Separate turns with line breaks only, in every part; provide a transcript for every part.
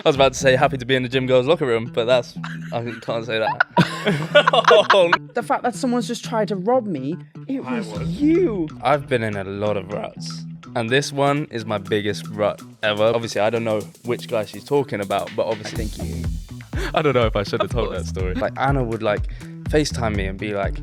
I was about to say happy to be in the gym girls' locker room, but I can't say that.
The fact that someone's just tried to rob me, it was you.
I've been in a lot of ruts, and this one is my biggest rut ever. Obviously, I don't know which guy she's talking about, but obviously,
Thank you.
I don't know if I should have told that story. Like, Anna would FaceTime me and be like,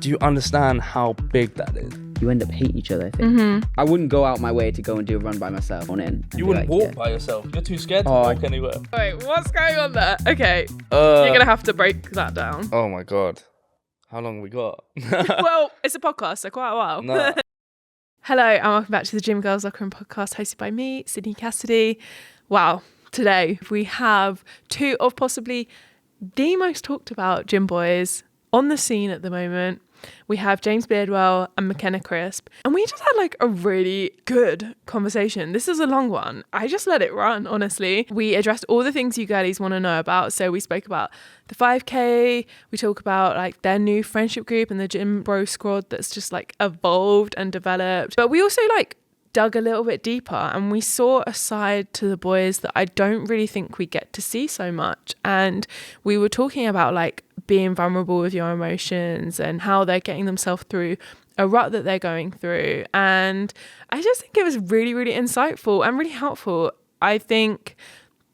do you understand how big that is?
You end up hating each other, I think. I wouldn't go out my way to go and do a run by myself on in.
You wouldn't walk by yourself. You're too scared to walk anywhere.
Wait, what's going on there? Okay, you're going to have to break that down.
Oh my God. How long we got?
Well, it's a podcast, so quite a while.
No.
Hello, and welcome back to the Gym Girls Locker Room podcast hosted by me, Sydney Cassidy. Wow, today we have two of possibly the most talked about gym boys on the scene at the moment. We have James Beardwell and McKenna Crisp, and we just had a really good conversation. This is a long one. I just let it run, honestly. We addressed all the things you girlies want to know about. So we spoke about the 5K, we talk about their new friendship group and the gym bro squad that's just evolved and developed. But we also dug a little bit deeper, and we saw a side to the boys that I don't really think we get to see so much. And we were talking about being vulnerable with your emotions and how they're getting themselves through a rut that they're going through. And I just think it was really, really insightful and really helpful. I think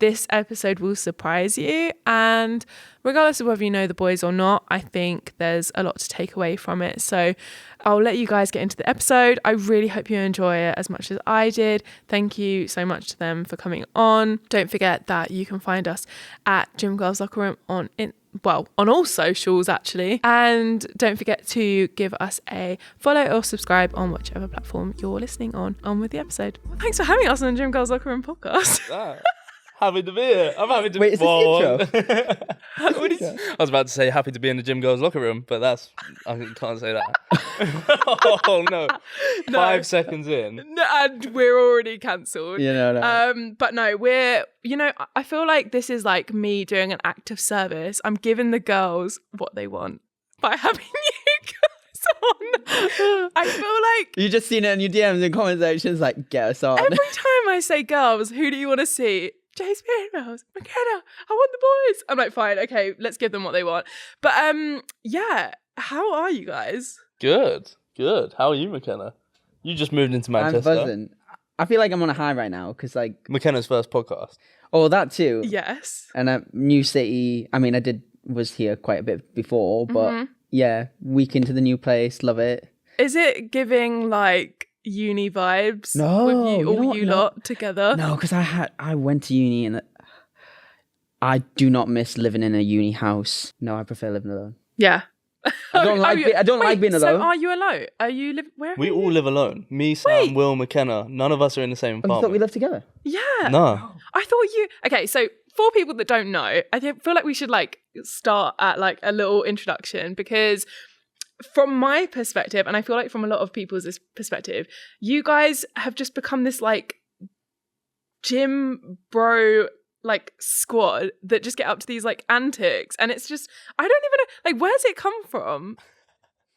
this episode will surprise you, and regardless of whether you know the boys or not, I think there's a lot to take away from it. So I'll let you guys get into the episode. I really hope you enjoy it as much as I did. Thank you so much to them for coming on. Don't forget that you can find us at Gym Girls Locker Room on all socials actually. And don't forget to give us a follow or subscribe on whichever platform you're listening on. On with the episode. Thanks for having us on the Gym Girls Locker Room podcast.
Happy to be here. I'm happy to.
Wait, is this the intro?
I was about to say happy to be in the gym girls' locker room, but I can't say that. Oh no. 5 seconds in.
And we're already cancelled.
Yeah, no.
But no, I feel like this is me doing an act of service. I'm giving the girls what they want by having you guys on. I feel
You just seen it in your DMs and comment sections get us on.
every time I say girls, who do you want to see? James Beardwell, McKenna, I want the boys. I'm fine, okay, let's give them what they want. But yeah, how are you guys?
Good. How are you, McKenna? You just moved into Manchester.
I'm buzzing. I feel like I'm on a high right now because
McKenna's first podcast.
Oh, that too.
Yes.
And a new city. I mean, was here quite a bit before, but yeah, week into the new place, love it.
Is it giving uni vibes?
No,
with you lot together?
No, because I went to uni and I do not miss living in a uni house. No, I prefer living alone.
Yeah.
I don't like being alone.
So are you alone? Are you live? Where?
We all live alone. Me, Sam, Will, McKenna. None of us are in the same
I
apartment.
thought we lived together.
Yeah.
No.
I thought you. Okay, so for people that don't know, I feel like we should start at a little introduction, because from my perspective, and I feel like from a lot of people's perspective, you guys have just become this gym bro squad that just get up to these antics, and it's just, I don't even know, where's it come from?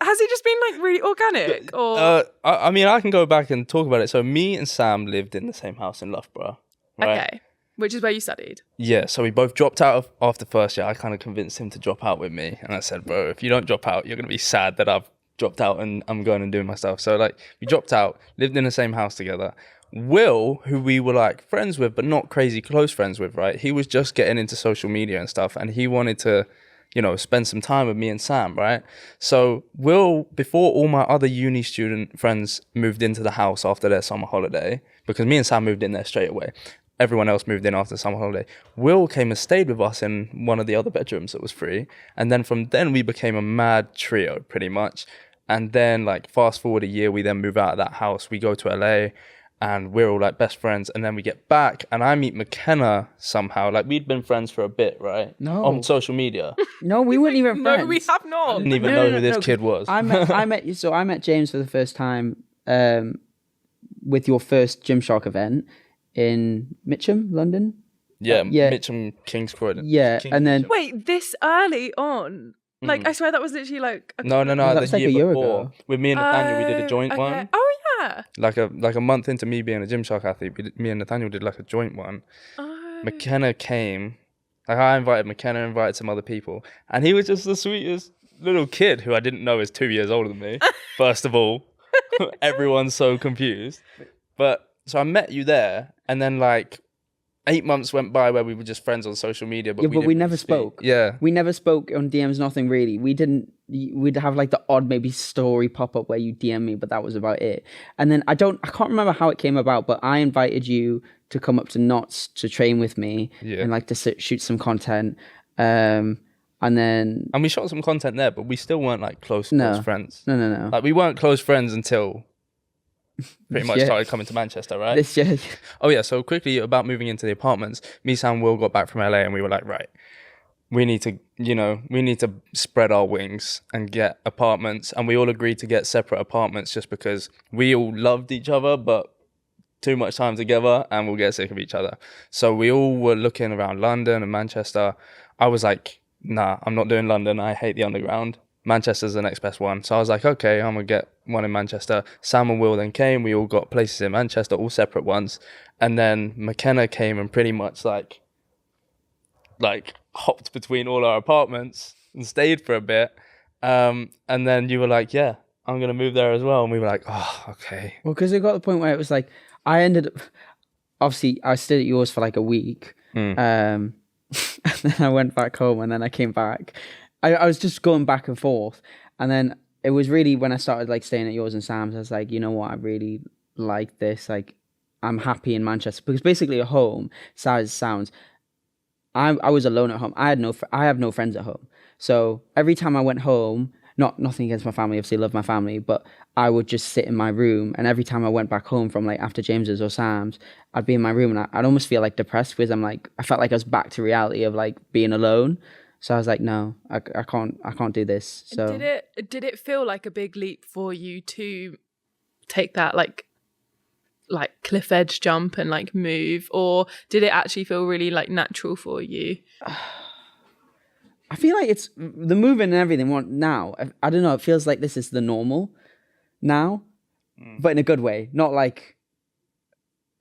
Has it just been really organic? Or
I mean, I can go back and talk about it. So me and Sam lived in the same house in Loughborough, right? Okay.
Which is where you studied?
Yeah, so we both dropped out after first year. I kind of convinced him to drop out with me. And I said, bro, if you don't drop out, you're going to be sad that I've dropped out and I'm going and doing my stuff. So we dropped out, lived in the same house together. Will, who we were friends with, but not crazy close friends with, right? He was just getting into social media and stuff. And he wanted to, spend some time with me and Sam, right? So Will, before all my other uni student friends moved into the house after their summer holiday, because me and Sam moved in there straight away. Everyone else moved in after summer holiday. Will came and stayed with us in one of the other bedrooms that was free. And then from then we became a mad trio pretty much. And then fast forward a year, we then move out of that house. We go to LA and we're all best friends. And then we get back and I meet McKenna somehow. We'd been friends for a bit, right?
No.
On social media.
No, we weren't even friends.
No, we have not.
I didn't even know who this kid was.
I met James for the first time with your first Gymshark event in Mitcham, London.
Yeah,
yeah.
Mitcham, King's Croydon.
Yeah, and then
wait, this early on? I swear that was literally
No,
that was
the
a
year
year
before.
ago.
With me and Nathaniel, we did a joint one.
Oh yeah.
Like a month into me being a Gymshark athlete, me and Nathaniel did a joint one. McKenna came. Like, I invited McKenna, invited some other people, and he was just the sweetest little kid who I didn't know is 2 years older than me. First of all, everyone's so confused. But so I met you there, and then like 8 months went by where we were just friends on social media, but
we never spoke.
Yeah,
we never spoke on DMs. Nothing really. We'd have like the odd maybe story pop up where you DM me, but that was about it. And then I can't remember how it came about, but I invited you to come up to Knots to train with me and like to shoot some content. And
we shot some content there, but we still weren't like close friends.
No.
Like we weren't close friends until pretty much started coming to Manchester, right?
This year.
Oh yeah, so quickly about moving into the apartments, me, Sam, Will got back from LA and we were like, right, we need to spread our wings and get apartments. And we all agreed to get separate apartments just because we all loved each other, but too much time together and we'll get sick of each other. So we all were looking around London and Manchester. I was like, nah, I'm not doing London. I hate the underground. Manchester's the next best one. So I was like, okay, I'm going to get one in Manchester. Sam and Will then came. We all got places in Manchester, all separate ones. And then McKenna came and pretty much like hopped between all our apartments and stayed for a bit. And then you were like, yeah, I'm going to move there as well. And we were like, oh, okay.
Well, because it got to the point where it was like, I ended up, obviously, I stayed at yours for like a week. And then I went back home and then I came back. I was just going back and forth. And then it was really when I started like staying at yours and Sam's, I was like, you know what, I really like this. Like, I'm happy in Manchester. Because basically at home, sad as it sounds, I was alone at home. I have no friends at home. So every time I went home, nothing against my family, obviously love my family, but I would just sit in my room. And every time I went back home from like after James's or Sam's, I'd be in my room and I'd almost feel like depressed because I felt like I was back to reality of like being alone. So I was like, no, I can't do this. So
did it feel like a big leap for you to take that like cliff edge jump and like move, or did it actually feel really like natural for you?
I feel like it's the moving and everything now. I don't know. It feels like this is the normal now, but in a good way. Not like,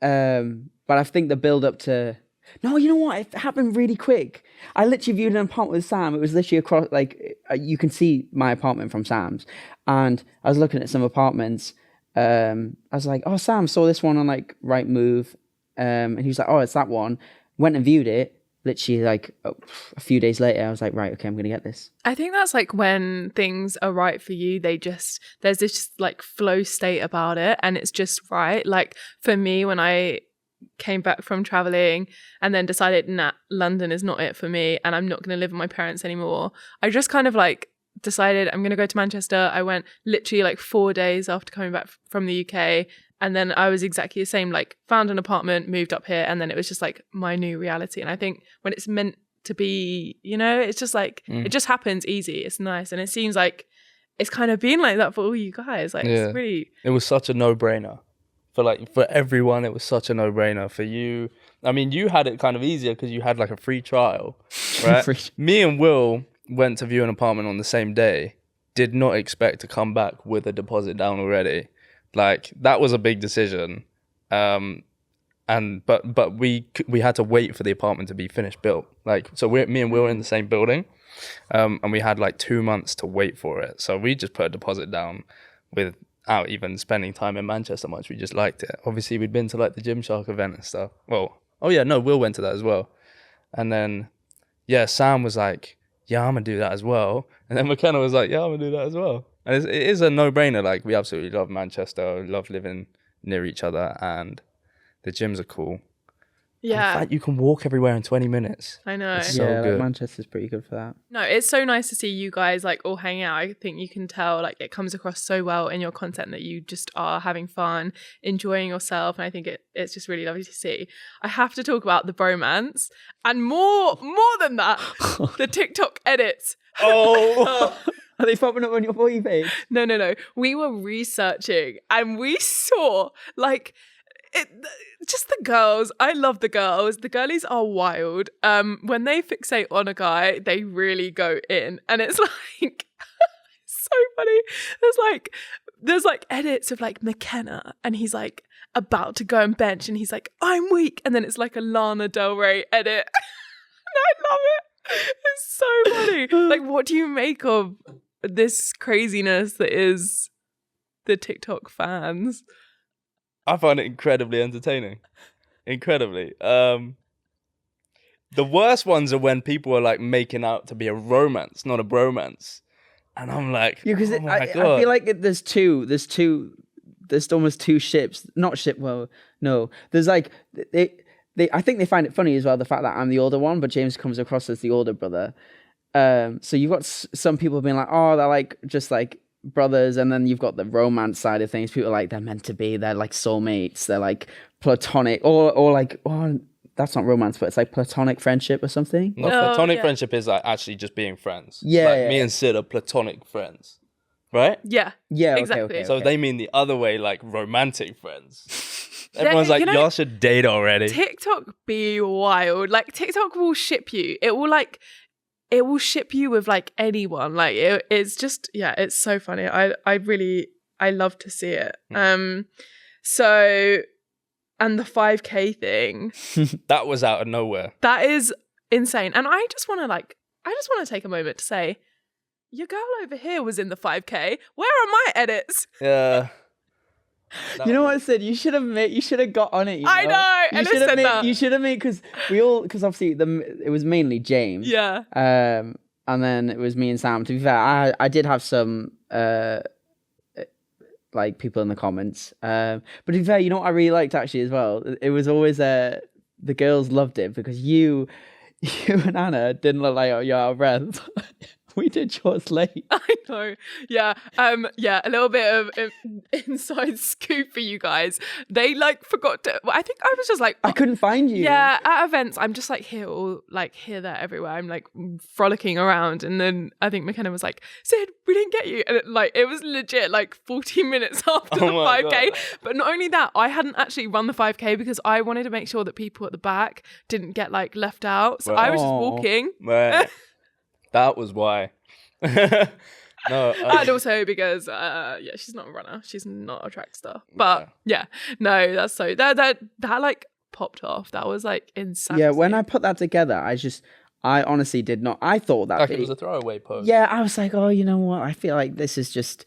but I think the build up to, no, you know what? It happened really quick. I literally viewed an apartment with Sam. It was literally across, like, you can see my apartment from Sam's. And I was looking at some apartments. I was like, oh, Sam saw this one on like Rightmove. And he was like, oh, it's that one. Went and viewed it. Literally like a few days later, I was like, right, okay, I'm going to get this.
I think that's like when things are right for you, there's this like flow state about it and it's just right. Like for me, when I came back from traveling and then decided, nah, London is not it for me and I'm not going to live with my parents anymore, I just kind of like decided I'm going to go to Manchester. I went literally like 4 days after coming back from the UK. And then I was exactly the same, like found an apartment, moved up here, and then it was just like my new reality. And I think when it's meant to be, it's just like, it just happens easy. It's nice. And it seems like it's kind of been like that for all you guys. Like, It's really...
It was such a no-brainer. For everyone, it was such a no-brainer. For you, I mean, you had it kind of easier because you had like a free trial, right? Me and Will went to view an apartment on the same day, did not expect to come back with a deposit down already. Like that was a big decision, but we had to wait for the apartment to be finished built. Like so, me and Will were in the same building, and we had like 2 months to wait for it. So we just put a deposit down without even spending time in Manchester much. We just liked it. Obviously, we'd been to like the Gymshark event and stuff. Well, Will went to that as well, and then Sam was like, yeah, I'm gonna do that as well, and then McKenna was like, yeah, I'm gonna do that as well. And it is a no-brainer. Like, we absolutely love Manchester, love living near each other, and the gyms are cool.
Yeah.
In fact, you can walk everywhere in 20 minutes.
I know.
It's so good.
Like Manchester's pretty good for that.
No, it's so nice to see you guys like all hang out. I think you can tell like it comes across so well in your content that you just are having fun, enjoying yourself. And I think it's just really lovely to see. I have to talk about the bromance and more than that, the TikTok edits.
Oh. Are they popping up on your body page?
No. We were researching and we saw like just the girls. I love the girls. The girlies are wild. When they fixate on a guy, they really go in. And it's like so funny. There's like edits of like McKenna and he's like about to go and bench, and he's like, I'm weak. And then it's like a Lana Del Rey edit. And I love it. It's so funny. Like, what do you make of this craziness that is the TikTok fans?
I find it incredibly entertaining. Incredibly. The worst ones are when people are like making out to be a romance, not a bromance. And I'm like,
because
oh my
I
God.
feel like there's almost two ships. Not ship. Well, no. There's like I think they find it funny as well, the fact that I'm the older one, but James comes across as the older brother. So you've got some people being like, oh, they're like just like brothers, and then you've got the romance side of things. People are like, they're meant to be, they're like soulmates, they're like platonic, or like, oh, that's not romance, but it's like platonic friendship or something.
No, platonic friendship is like actually just being friends.
Yeah,
like me and Sid are platonic friends, right?
Yeah.
Yeah,
exactly.
Okay.
So they mean the other way, like romantic friends. Everyone's like, y'all should date already.
TikTok be wild. Like, TikTok will ship you. It will ship you with like anyone. Like, it's just, yeah, it's so funny. I love to see it. So, and the 5K thing.
That was out of nowhere.
That is insane. And I just want to take a moment to say, your girl over here was in the 5K. Where are my edits?
Yeah.
You know what, Sid? You should have got on it.
I know.
You should have made, because obviously it was mainly James.
Yeah.
And then it was me and Sam. To be fair, I did have some like people in the comments. But to be fair, you know what I really liked actually as well? It was always the girls loved it because you and Anna didn't look like you're out of breath. We did yours late.
I know. Yeah. Yeah. A little bit of inside scoop for you guys. They like forgot to. I think I was just like,
I couldn't find you.
Yeah. At events, I'm just like here, there, everywhere. I'm like frolicking around, and then I think McKenna was like, "Sid, we didn't get you," and it was legit like 40 minutes after the 5K. God. But not only that, I hadn't actually run the 5K because I wanted to make sure that people at the back didn't get like left out. So I was just walking.
Right. That was why. No,
and also because she's not a runner, she's not a track star. But no, that's so that like popped off. That was like insane.
Yeah, when I put that together, I honestly did not. I thought that
like it was a throwaway post.
Yeah, I was like, oh, you know what? I feel like this is just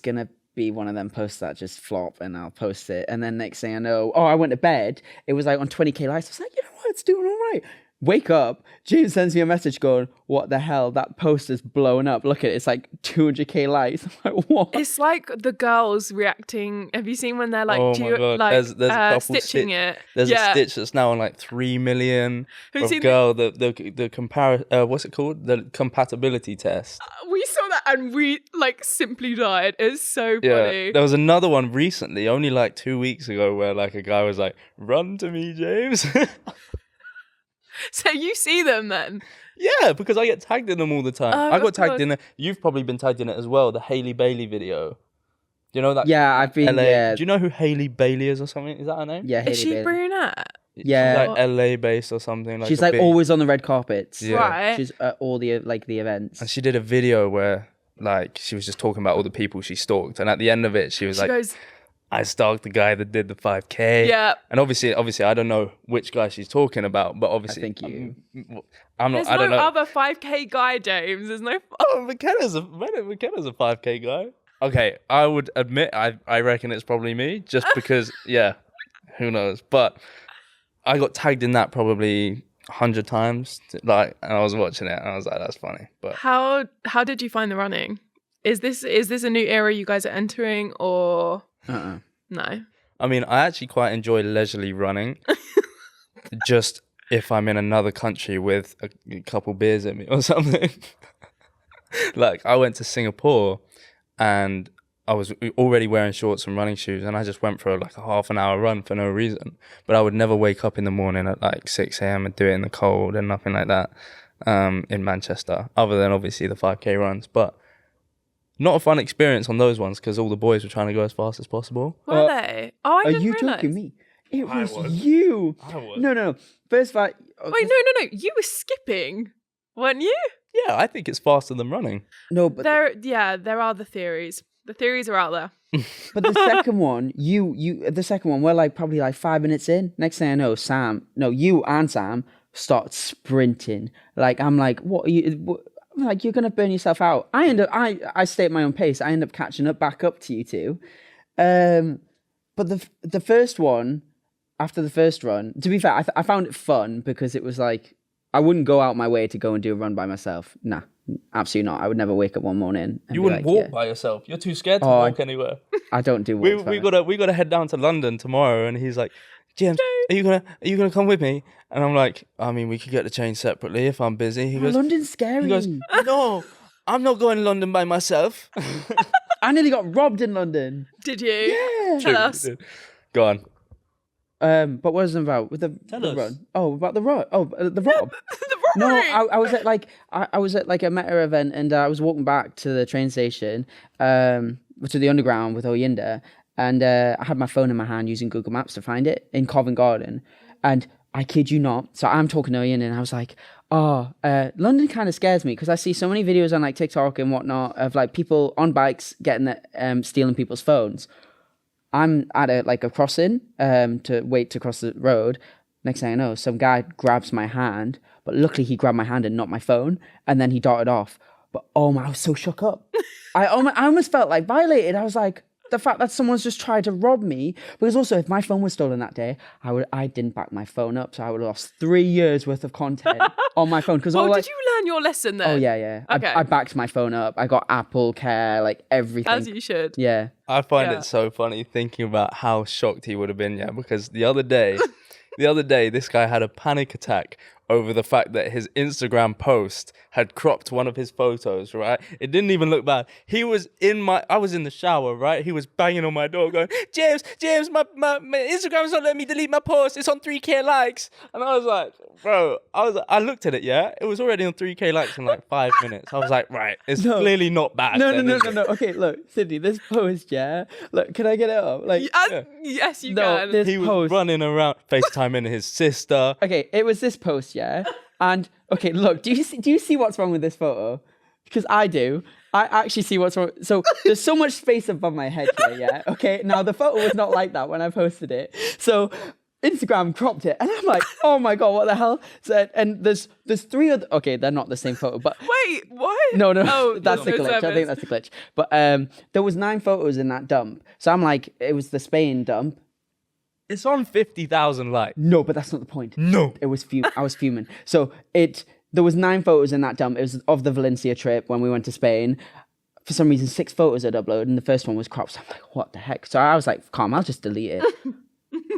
gonna be one of them posts that just flop, and I'll post it. And then next thing I know, I went to bed. It was like on 20K likes. I was like, you know what? It's doing all right. Wake up, James sends me a message going, what the hell? That post is blowing up. Look at it. It's like 200K likes. I'm like, what?
It's like the girls reacting. Have you seen when they're like,
there's a couple
stitching it?
There's a stitch that's now on like 3 million. What's it called? The compatibility test.
We saw that and we like simply died. It's so funny.
Yeah, there was another one recently, only like 2 weeks ago, where like a guy was like, run to me, James.
So you see them then?
Yeah, because I get tagged in them all the time.
Oh,
I got tagged in it. You've probably been tagged in it as well. The Hailey Bailey video. Do you know that?
Yeah, I've been.
LA.
Yeah.
Do you know who Hailey Bailey is or something? Is that her name?
Yeah, Hailey
Is she
Bailey.
brunette?
Yeah.
She's like LA based or something. Like
she's like always on the red carpets.
Yeah.
Right.
She's at all the the events.
And she did a video where like she was just talking about all the people she stalked, and at the end of it, she was like,
goes,
I stalked the guy that did the 5K.
Yeah.
And obviously, I don't know which guy she's talking about, but obviously,
I think you.
I'm not.
There's
I don't
no
know.
other 5K guy, James. There's no.
Oh, McKenna's a 5K guy. Okay, I would admit, I reckon it's probably me, just because. Yeah, who knows? But I got tagged in that probably 100 times. And I was watching it, and I was like, that's funny. But
How did you find the running? Is this a new era you guys are entering, or? No.
I mean, I actually quite enjoy leisurely running. Just if I'm in another country with a couple beers in me or something. Like, I went to Singapore and I was already wearing shorts and running shoes, and I just went for like a half an hour run for no reason. But I would never wake up in the morning at like 6 a.m. and do it in the cold and nothing like that in Manchester, other than obviously the 5K runs. But not a fun experience on those ones because all the boys were trying to go as fast as possible.
Were they? Oh, I didn't realize.
Are you joking me? It was
was.
you.
I was.
No. First fight.
Wait, no. You were skipping, weren't you?
Yeah, I think it's faster than running.
No, but
There are the theories. The theories are out there.
But the second one, the second one, we're like probably like 5 minutes in. Next thing I know, you and Sam start sprinting. Like, I'm like, what are you? I'm like, you're gonna burn yourself out. I stay at my own pace. I end up catching back up to you two. But the first one, after the first run, to be fair, I found it fun because it was like, I wouldn't go out my way to go and do a run by myself. Nah, absolutely not. I would never wake up one morning.
You wouldn't walk by yourself. You're too scared to walk anywhere.
I don't do walks.
We gotta head down to London tomorrow, and he's like, James, are you gonna come with me? And I'm like, I mean, we could get the train separately if I'm busy. He goes,
London's scary.
He goes, no, I'm not going to London by myself.
I nearly got robbed in London.
Did you?
Yeah.
Tell us.
Go on.
But what was it about with the run? Oh, about the run. Oh, the rob.
The
No,
robbery.
I was at like I was at like a Meta event, and I was walking back to the train station, to the underground with Oyinda, and I had my phone in my hand using Google Maps to find it in Covent Garden, and I kid you not. So I'm talking to Oyinda, and I was like, London kind of scares me because I see so many videos on like TikTok and whatnot of like people on bikes getting stealing people's phones. I'm at a crossing to wait to cross the road. Next thing I know, some guy grabs my hand, but luckily he grabbed my hand and not my phone, and then he darted off. But I was so shook up. I almost felt like violated. I was like, the fact that someone's just tried to rob me, because also if my phone was stolen that day, I didn't back my phone up, so I would have lost 3 years worth of content on my phone. Because
did you learn your lesson then?
Oh yeah.
Okay.
I backed my phone up. I got Apple Care, like everything.
As you should.
Yeah.
I find it so funny thinking about how shocked he would have been, because the other day, this guy had a panic attack over the fact that his Instagram post had cropped one of his photos, right? It didn't even look bad. I was in the shower, right? He was banging on my door going, James, my Instagram's not letting me delete my post. It's on 3K likes. And I was like, bro, I looked at it, it was already on 3K likes in like 5 minutes. I was like, right, it's clearly not bad.
No. Okay, look, Sydney, this post, look, can I get it up? Like,
yes, you can.
He was running around, FaceTiming his sister.
Okay, it was this post, and okay, look, do you see what's wrong with this photo? Because I do. I actually see what's wrong. So there's so much space above my head here, Okay, now the photo was not like that when I posted it. So Instagram cropped it, and I'm like, oh my god, what the hell? So, and there's 3 other. Okay, they're not the same photo, but
wait, what?
No,
Oh,
that's the glitch. I think that's the glitch. But there was 9 photos in that dump, so I'm like, it was the Spain dump.
It's on 50,000 likes.
No, but that's not the point.
No.
I was fuming. So there was 9 photos in that dump. It was of the Valencia trip when we went to Spain. For some reason, 6 photos had uploaded, and the first one was cropped. So I'm like, what the heck? So I was like, calm, I'll just delete it.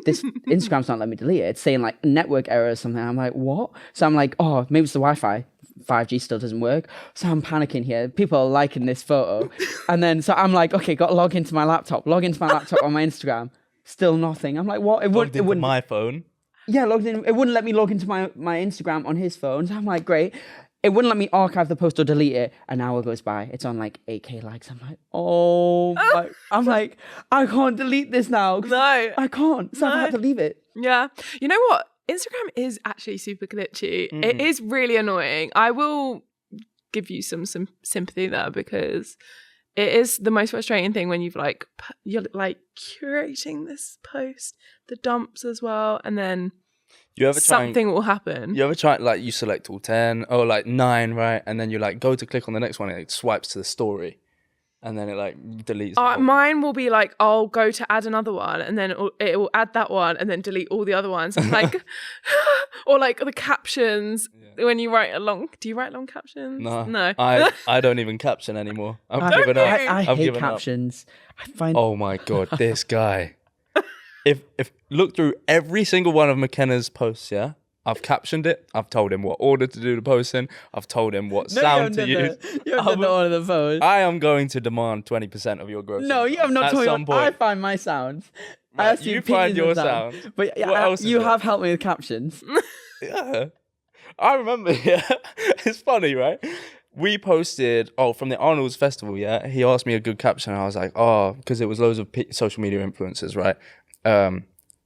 This Instagram's not letting me delete it. It's saying like network error or something. I'm like, what? So I'm like, oh, maybe it's the Wi-Fi. 5G still doesn't work. So I'm panicking here. People are liking this photo. And then, so I'm like, okay, got to log into my laptop on my Instagram. Still nothing. I'm like, what? It wouldn't.
My phone.
Yeah, logged in. It wouldn't let me log into my Instagram on his phone. So I'm like, great. It wouldn't let me archive the post or delete it. An hour goes by. It's on like 8K likes. I'm like, oh my. I'm like, I can't delete this now.
No.
I can't. So I had to leave it.
Yeah. You know what? Instagram is actually super glitchy. Mm-hmm. It is really annoying. I will give you some sympathy there, because it is the most frustrating thing when you're like curating this post, the dumps as well, and then something will happen.
You ever try, like, you select all 10 or like 9, right? And then you like go to click on the next one, and it swipes to the story, and then it like deletes.
Mine will be like, I'll go to add another one, and then it will add that one, and then delete all the other ones. Like, or like the captions. Yeah. When you write do you write long captions? No.
I don't even caption anymore. I've given up.
I hate captions.
Oh my god, this guy. If look through every single one of McKenna's posts, I've captioned it. I've told him what order to do the posting. I've told him what sound to use.
You haven't done that one of the posts.
I am going to demand 20% of your gross.
No, you have not told me. I find my sounds.
Right, you find your sounds.
But you have helped me with captions.
Yeah. I remember, it's funny, right? We posted, from the Arnold's Festival, he asked me a good caption, and I was like, because it was loads of social media influencers, right?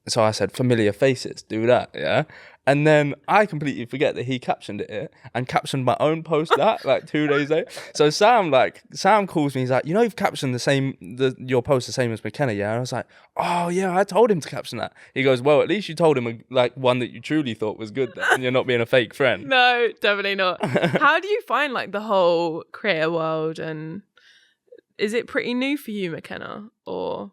So I said, familiar faces, do that, And then I completely forget that he captioned it and captioned my own post that like 2 days later. So Sam calls me. He's like, you've captioned your post the same as McKenna, yeah? And I was like, oh yeah, I told him to caption that. He goes, well, at least you told him like one that you truly thought was good. Then and you're not being a fake friend.
No, definitely not. How do you find like the whole creator world, and is it pretty new for you, McKenna, or?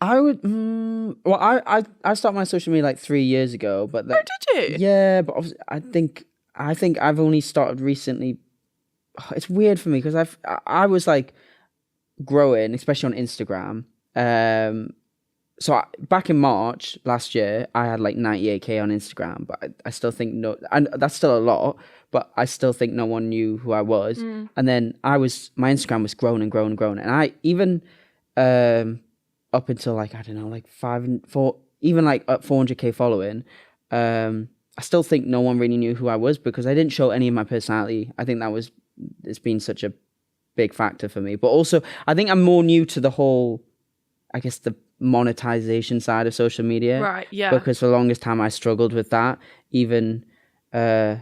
I would. Well, I started my social media like 3 years ago, but
Oh, did you?
Yeah, but obviously, I think I've only started recently. It's weird for me because I was like growing, especially on Instagram. Back in March last year, I had like 98k on Instagram, but I still think and that's still a lot, but I still think no one knew who I was. And then my Instagram was growing and growing and growing, and I even up until like, I don't know, like 5 and 4, even like up 400k following, I still think no one really knew who I was because I didn't show any of my personality. I think it's been such a big factor for me. But also, I think I'm more new to the whole, I guess, the monetization side of social media.
Right, yeah.
Because for the longest time I struggled with that. Even, I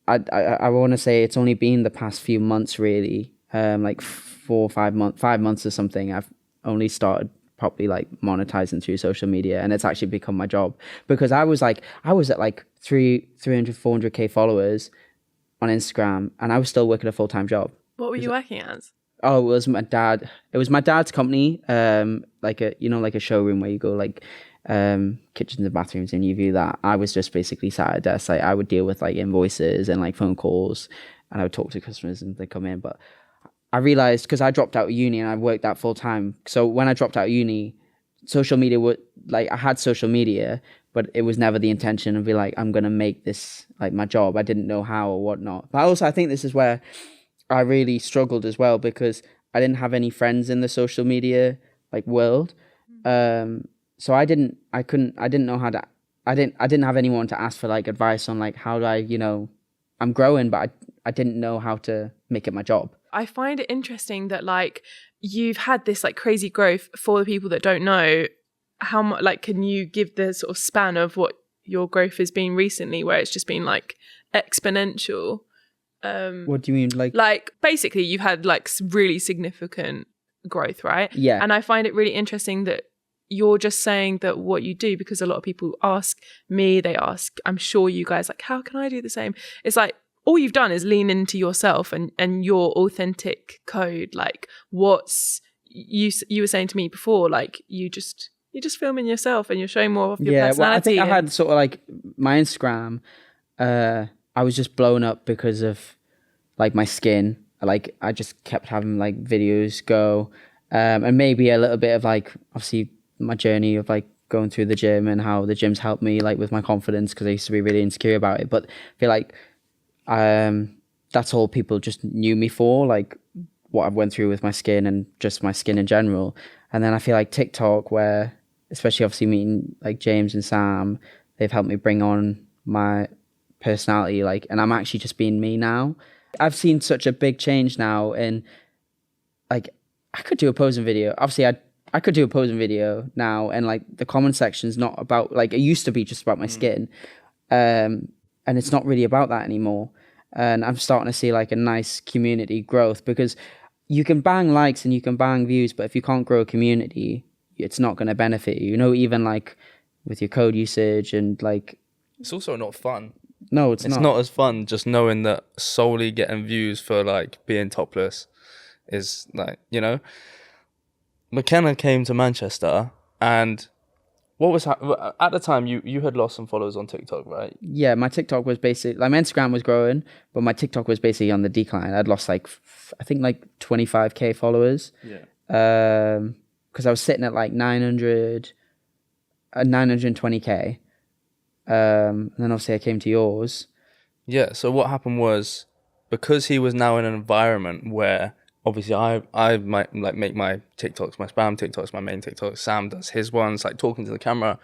want to say it's only been the past few months really, like 5 months or something, I've only started properly like monetizing through social media, and it's actually become my job because I was at like 300 400k followers on Instagram, and I was still working a full-time job.
What were you working as?
Oh, it was my dad's company, like a showroom where you go like kitchens and bathrooms and you view that. I was just basically sat at a desk. Like I would deal with like invoices and like phone calls, and I would talk to customers and they come in. But I realized, because I dropped out of uni and I worked that full time. So when I dropped out of uni, social media I had social media, but it was never the intention of be like, I'm going to make this like my job. I didn't know how or whatnot. But also I think this is where I really struggled as well, because I didn't have any friends in the social media like world. So I didn't know how to, I didn't have anyone to ask for like advice on like, how do I, I'm growing, but I didn't know how to make it my job.
I find it interesting that like you've had this like crazy growth. For the people that don't know, how much, like, can you give the sort of span of what your growth has been recently, where it's just been like exponential?
What do you mean?
Like basically you've had like really significant growth, right?
Yeah.
And I find it really interesting that you're just saying that what you do, because a lot of people ask me, I'm sure you guys, like, how can I do the same? It's like, all you've done is lean into yourself and your authentic code. Like you were saying to me before, like you're just filming yourself and you're showing more of your personality.
Well, I think I had sort of like my Instagram, I was just blown up because of like my skin. Like I just kept having like videos go, and maybe a little bit of like, obviously my journey of like going through the gym and how the gym's helped me like with my confidence, because I used to be really insecure about it. But I feel like that's all people just knew me for, like what I've went through with my skin and just my skin in general. And then I feel like TikTok, where especially obviously meeting like James and Sam, they've helped me bring on my personality, like, and I'm actually just being me now. I've seen such a big change now, and like I could do a posing video. Obviously I could do a posing video now, and like the comment section's not about, like, it used to be just about my skin, and it's not really about that anymore. And I'm starting to see like a nice community growth, because you can bang likes and you can bang views, but if you can't grow a community, it's not going to benefit you, even like with your code usage, and like
it's also not fun.
No, it's not
as fun just knowing that solely getting views for like being topless is like, McKenna came to Manchester, and what was at the time you had lost some followers on TikTok, right?
Yeah, my TikTok was basically, like, my Instagram was growing, but my TikTok was basically on the decline. I'd lost like I think like 25k followers.
Yeah.
Because I was sitting at like 920k. And then obviously I came to yours.
Yeah. So what happened was, because he was now in an environment where obviously I might like make my TikToks, my spam TikToks, my main TikToks. Sam does his ones, like talking to the camera.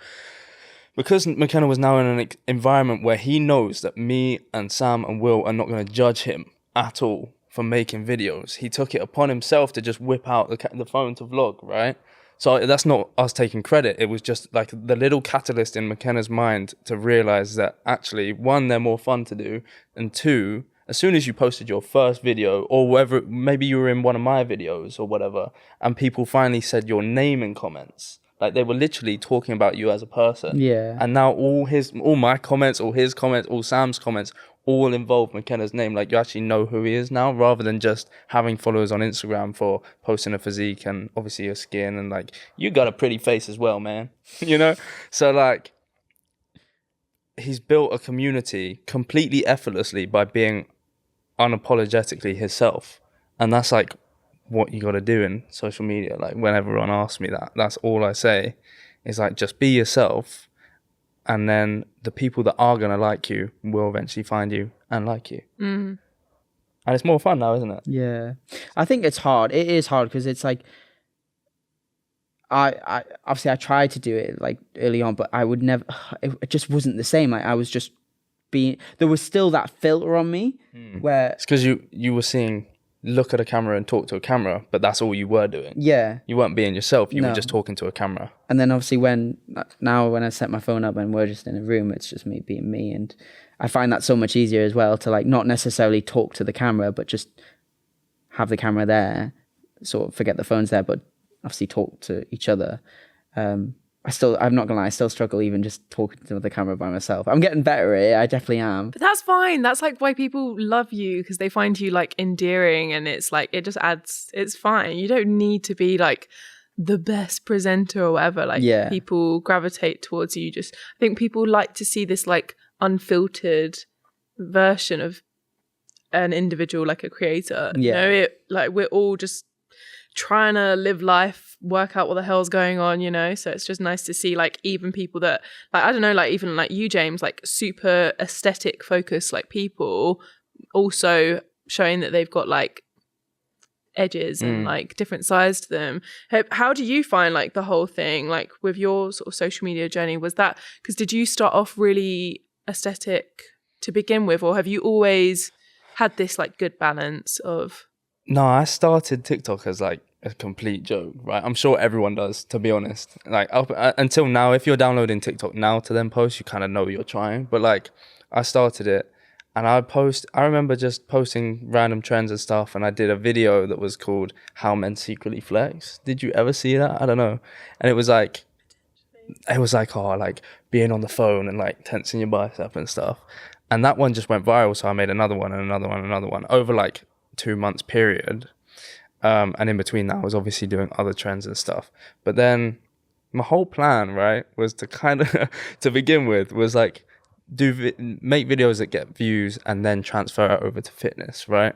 Because McKenna was now in an environment where he knows that me and Sam and Will are not going to judge him at all for making videos, he took it upon himself to just whip out the phone to vlog, right? So that's not us taking credit. It was just like the little catalyst in McKenna's mind to realize that actually, one, they're more fun to do, and two, as soon as you posted your first video, or whether maybe you were in one of my videos or whatever, and people finally said your name in comments, like they were literally talking about you as a person.
Yeah.
And now all my comments, all his comments, all Sam's comments, all involve McKenna's name. Like, you actually know who he is now, rather than just having followers on Instagram for posting a physique and obviously your skin, and like, you got a pretty face as well, man. You know? So like, he's built a community completely effortlessly by being unapologetically himself. And that's like what you got to do in social media. Like, when everyone asks me that, that's all I say, is like, just be yourself. And then the people that are going to like you will eventually find you and like you. And it's more fun now, isn't it?
Yeah. I think it's hard. It is hard because it's like, I obviously I tried to do it like early on, but I would never, it just wasn't the same. Like, I was just there was still that filter on me where.
It's because you were seeing, look at a camera and talk to a camera, but that's all you were doing.
Yeah.
You weren't being yourself. You
No.
were just talking to a camera.
And then obviously when I set my phone up and we're just in a room, it's just me being me. And I find that so much easier as well to like not necessarily talk to the camera, but just have the camera there, sort of forget the phone's there, but obviously talk to each other. I'm not gonna lie, I still struggle even just talking to the camera by myself. I'm getting better at it, I definitely am.
But that's fine. That's like why people love you, because they find you like endearing, and it's like, it just adds, it's fine. You don't need to be like the best presenter or whatever. Like,
Yeah.
people gravitate towards you. I think people like to see this like unfiltered version of an individual, like a creator.
Yeah.
You know, like, we're all just trying to live life, work out what the hell's going on, you know? So it's just nice to see like even people that, like, I don't know, like even like you, James, like super aesthetic focused like people also showing that they've got like edges and like different sides to them. How do you find like the whole thing, like with your sort of social media journey? Was that, because did you start off really aesthetic to begin with, or have you always had this like good balance of?
No, I started TikTok as like a complete joke, right? I'm sure everyone does, to be honest. Like, until now, if you're downloading TikTok now to then post, you kind of know you're trying. But like, I started it, and I remember just posting random trends and stuff, and I did a video that was called How Men Secretly Flex. Did you ever see that? I don't know. And it was like, oh, like being on the phone and like tensing your bicep and stuff. And that one just went viral, so I made another one and another one and another one over like 2 months period. And in between that, I was obviously doing other trends and stuff. But then my whole plan, right, was to kind of, to begin with, was like make videos that get views and then transfer it over to fitness, right?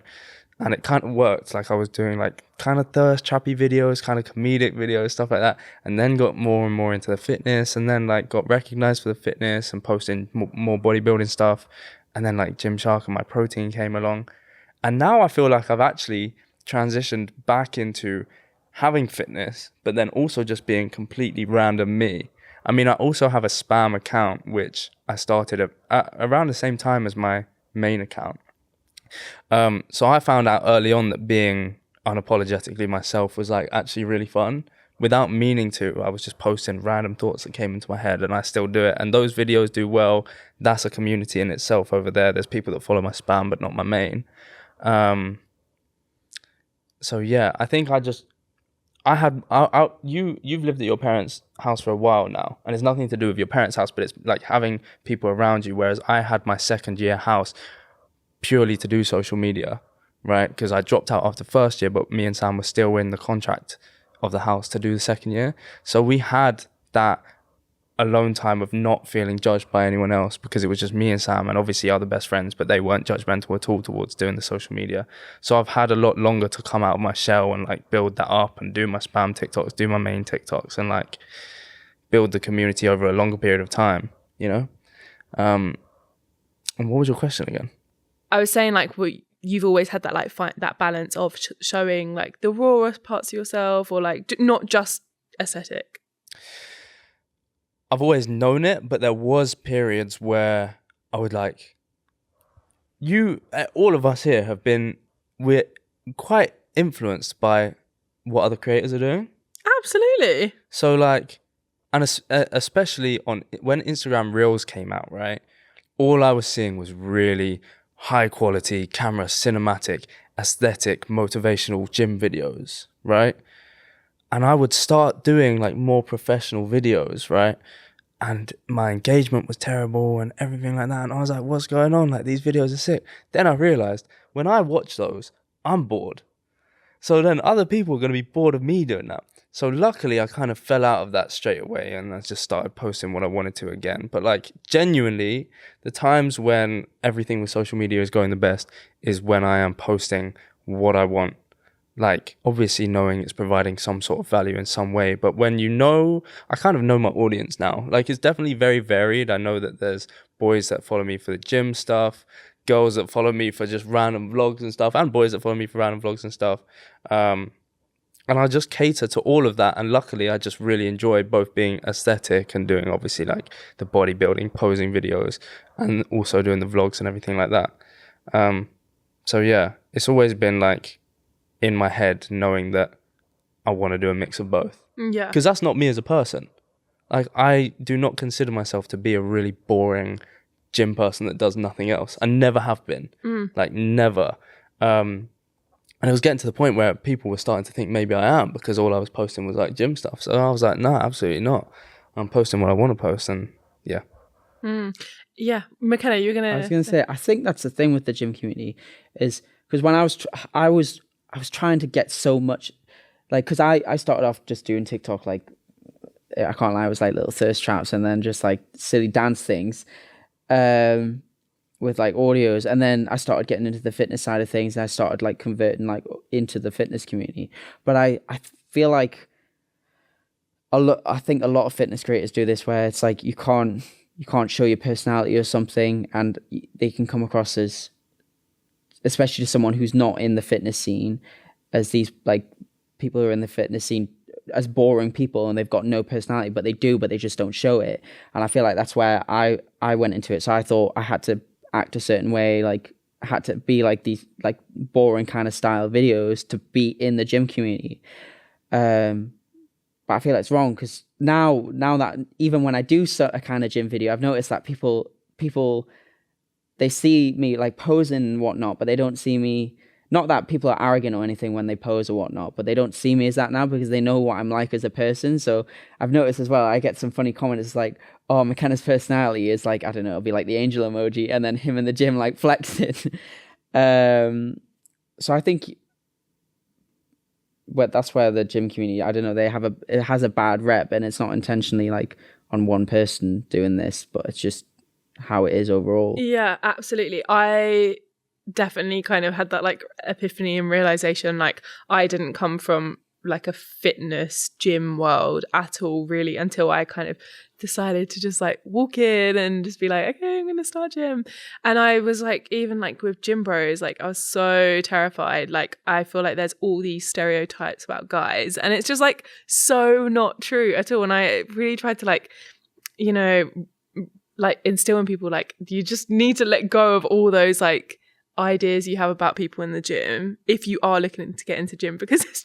And it kind of worked. Like, I was doing like kind of thirst trappy videos, kind of comedic videos, stuff like that, and then got more and more into the fitness, and then like got recognized for the fitness and posting more bodybuilding stuff. And then like Gymshark and My Protein came along. And now I feel like I've actually transitioned back into having fitness, but then also just being completely random me. I mean, I also have a spam account, which I started at around the same time as my main account. So I found out early on that being unapologetically myself was like actually really fun. Without meaning to, I was just posting random thoughts that came into my head, and I still do it. And those videos do well. That's a community in itself over there. There's people that follow my spam, but not my main. So yeah, I think you've lived at your parents' house for a while now, and it's nothing to do with your parents' house, but it's like having people around you. Whereas I had my second year house purely to do social media, right? Because I dropped out after first year, but me and Sam were still in the contract of the house to do the second year. So we had that alone time of not feeling judged by anyone else, because it was just me and Sam and obviously other best friends, but they weren't judgmental at all towards doing the social media. So I've had a lot longer to come out of my shell and like build that up and do my spam TikToks, do my main TikToks, and like build the community over a longer period of time, you know? And what was your question again?
I was saying like, you've always had that like that balance of showing like the rawest parts of yourself, or like not just aesthetic.
I've always known it, but there was periods where I would like, all of us here we're quite influenced by what other creators are doing.
Absolutely.
So like, and especially on when Instagram Reels came out, right? All I was seeing was really high quality camera, cinematic, aesthetic, motivational gym videos, right? And I would start doing like more professional videos, right? And my engagement was terrible and everything like that. And I was like, what's going on? Like, these videos are sick. Then I realized when I watch those, I'm bored. So then other people are going to be bored of me doing that. So luckily I kind of fell out of that straight away and I just started posting what I wanted to again. But like, genuinely, the times when everything with social media is going the best is when I am posting what I want. Like, obviously knowing it's providing some sort of value in some way, but when I kind of know my audience now. Like, it's definitely very varied. I know that there's boys that follow me for the gym stuff, girls that follow me for just random vlogs and stuff, and boys that follow me for random vlogs and stuff. And I just cater to all of that. And luckily, I just really enjoy both being aesthetic and doing, obviously, like the bodybuilding, posing videos, and also doing the vlogs and everything like that. So yeah, it's always been like in my head knowing that I want to do a mix of both.
Yeah.
Because that's not me as a person. Like, I do not consider myself to be a really boring gym person that does nothing else. I never have been. Like, never. And it was getting to the point where people were starting to think maybe I am, because all I was posting was like gym stuff. So I was like, no, absolutely not. I'm posting what I want to post, and yeah.
Yeah. McKenna, you're going to...
I was going to say, I think that's the thing with the gym community is because when I was trying to get so much, like, because I started off just doing TikTok, like, I can't lie, it was like little thirst traps and then just like silly dance things with like audios. And then I started getting into the fitness side of things and I started like converting like into the fitness community. But I feel like I think a lot of fitness creators do this where it's like you can't show your personality or something, and they can come across as, especially to someone who's not in the fitness scene, as these like people who are in the fitness scene as boring people and they've got no personality, but they just don't show it. And I feel like that's where I went into it. So I thought I had to act a certain way, like I had to be like these like boring kind of style videos to be in the gym community. But I feel like it's wrong because now that even when I do a kind of gym video, I've noticed that people they see me like posing and whatnot, but they don't see me. Not that people are arrogant or anything when they pose or whatnot, but they don't see me as that now because they know what I'm like as a person. So I've noticed as well, I get some funny comments like, oh, McKenna's personality is like, I don't know, it'll be like the angel emoji and then him in the gym like flexing. So I think that's where the gym community, I don't know, it has a bad rep, and it's not intentionally like on one person doing this, but it's just how it is overall.
Yeah, absolutely. I definitely kind of had that like epiphany and realization, like I didn't come from like a fitness gym world at all really until I kind of decided to just like walk in and just be like, okay, I'm gonna start gym. And I was like, even like with gym bros, like I was so terrified. Like I feel like there's all these stereotypes about guys and it's just like so not true at all. And I really tried to like, you know, like instill in people like you just need to let go of all those like ideas you have about people in the gym if you are looking to get into gym, because it's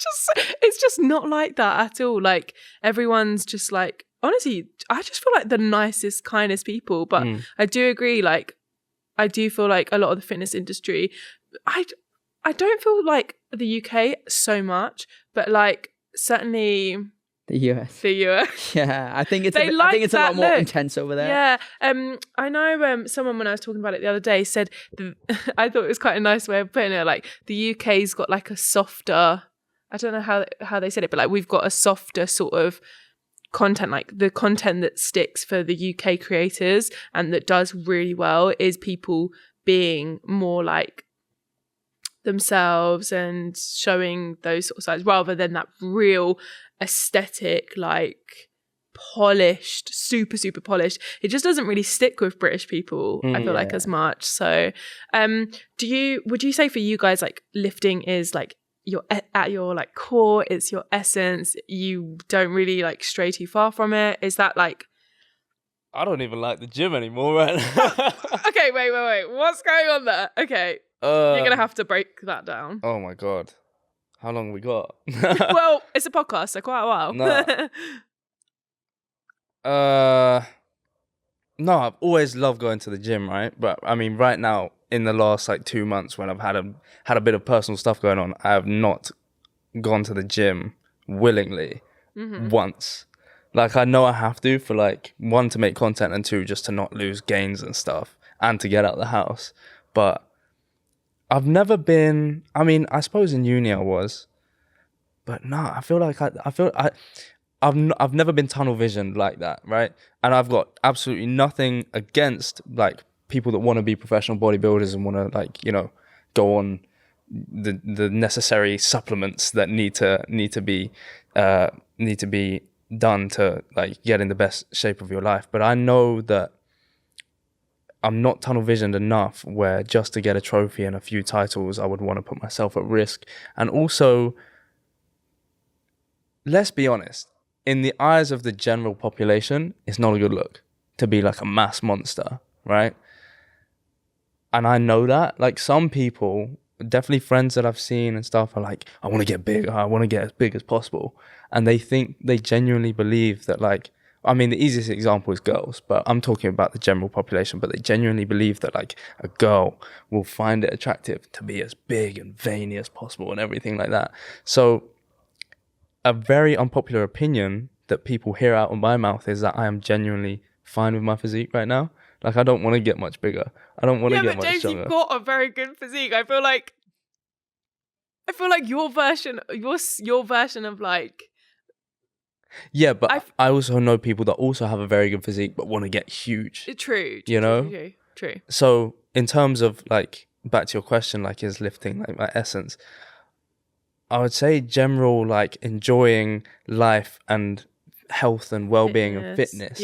just not like that at all. Like everyone's just like, honestly, I just feel like the nicest, kindest people. But I do agree, like I do feel like a lot of the fitness industry, I don't feel like the UK so much, but like certainly
the US. Yeah, I think it's a lot more intense over there.
Yeah, I know someone when I was talking about it the other day said I thought it was quite a nice way of putting it. Like the UK's got like a softer, I don't know how they said it, but like we've got a softer sort of content. Like the content that sticks for the UK creators and that does really well is people being more like themselves and showing those sort of sides rather than that real aesthetic, like polished, super polished. It just doesn't really stick with British people, I feel like, as much. So would you say for you guys like lifting is like at your like core, it's your essence, you don't really like stray too far from it? Is that like,
I don't even like the gym anymore right now.
Okay, wait, what's going on there? Okay, you're gonna have to break that down.
Oh my god, How long we got?
Well, it's a podcast, so quite a while.
No, I've always loved going to the gym, right? But I mean, right now, in the last like 2 months, when I've had a bit of personal stuff going on, I have not gone to the gym willingly once. Like, I know I have to for like, 1, to make content, and 2, just to not lose gains and stuff, and to get out of the house. But I've never been, I mean, I suppose in uni I was, but no, I feel like I've never been tunnel visioned like that, right? And I've got absolutely nothing against like people that want to be professional bodybuilders and want to, like, you know, go on the necessary supplements that need to be done to like get in the best shape of your life. But I know that I'm not tunnel visioned enough where just to get a trophy and a few titles, I would want to put myself at risk. And also, let's be honest, in the eyes of the general population, it's not a good look to be like a mass monster, right? And I know that. Like, some people, definitely friends that I've seen and stuff, are like, I want to get big, I want to get as big as possible. And they genuinely believe that, like, I mean, the easiest example is girls, but I'm talking about the general population, but they genuinely believe that like a girl will find it attractive to be as big and veiny as possible and everything like that. So a very unpopular opinion that people hear out of my mouth is that I am genuinely fine with my physique right now. Like, I don't want to get much bigger. I don't want to get much
James,
stronger.
you've got a very good physique. I feel like your version of like.
Yeah, but I also know people that also have a very good physique but want to get huge.
True.
You know?
True.
So in terms of like, back to your question, like, is lifting like my essence? I would say general, like, enjoying life and health and well-being and fitness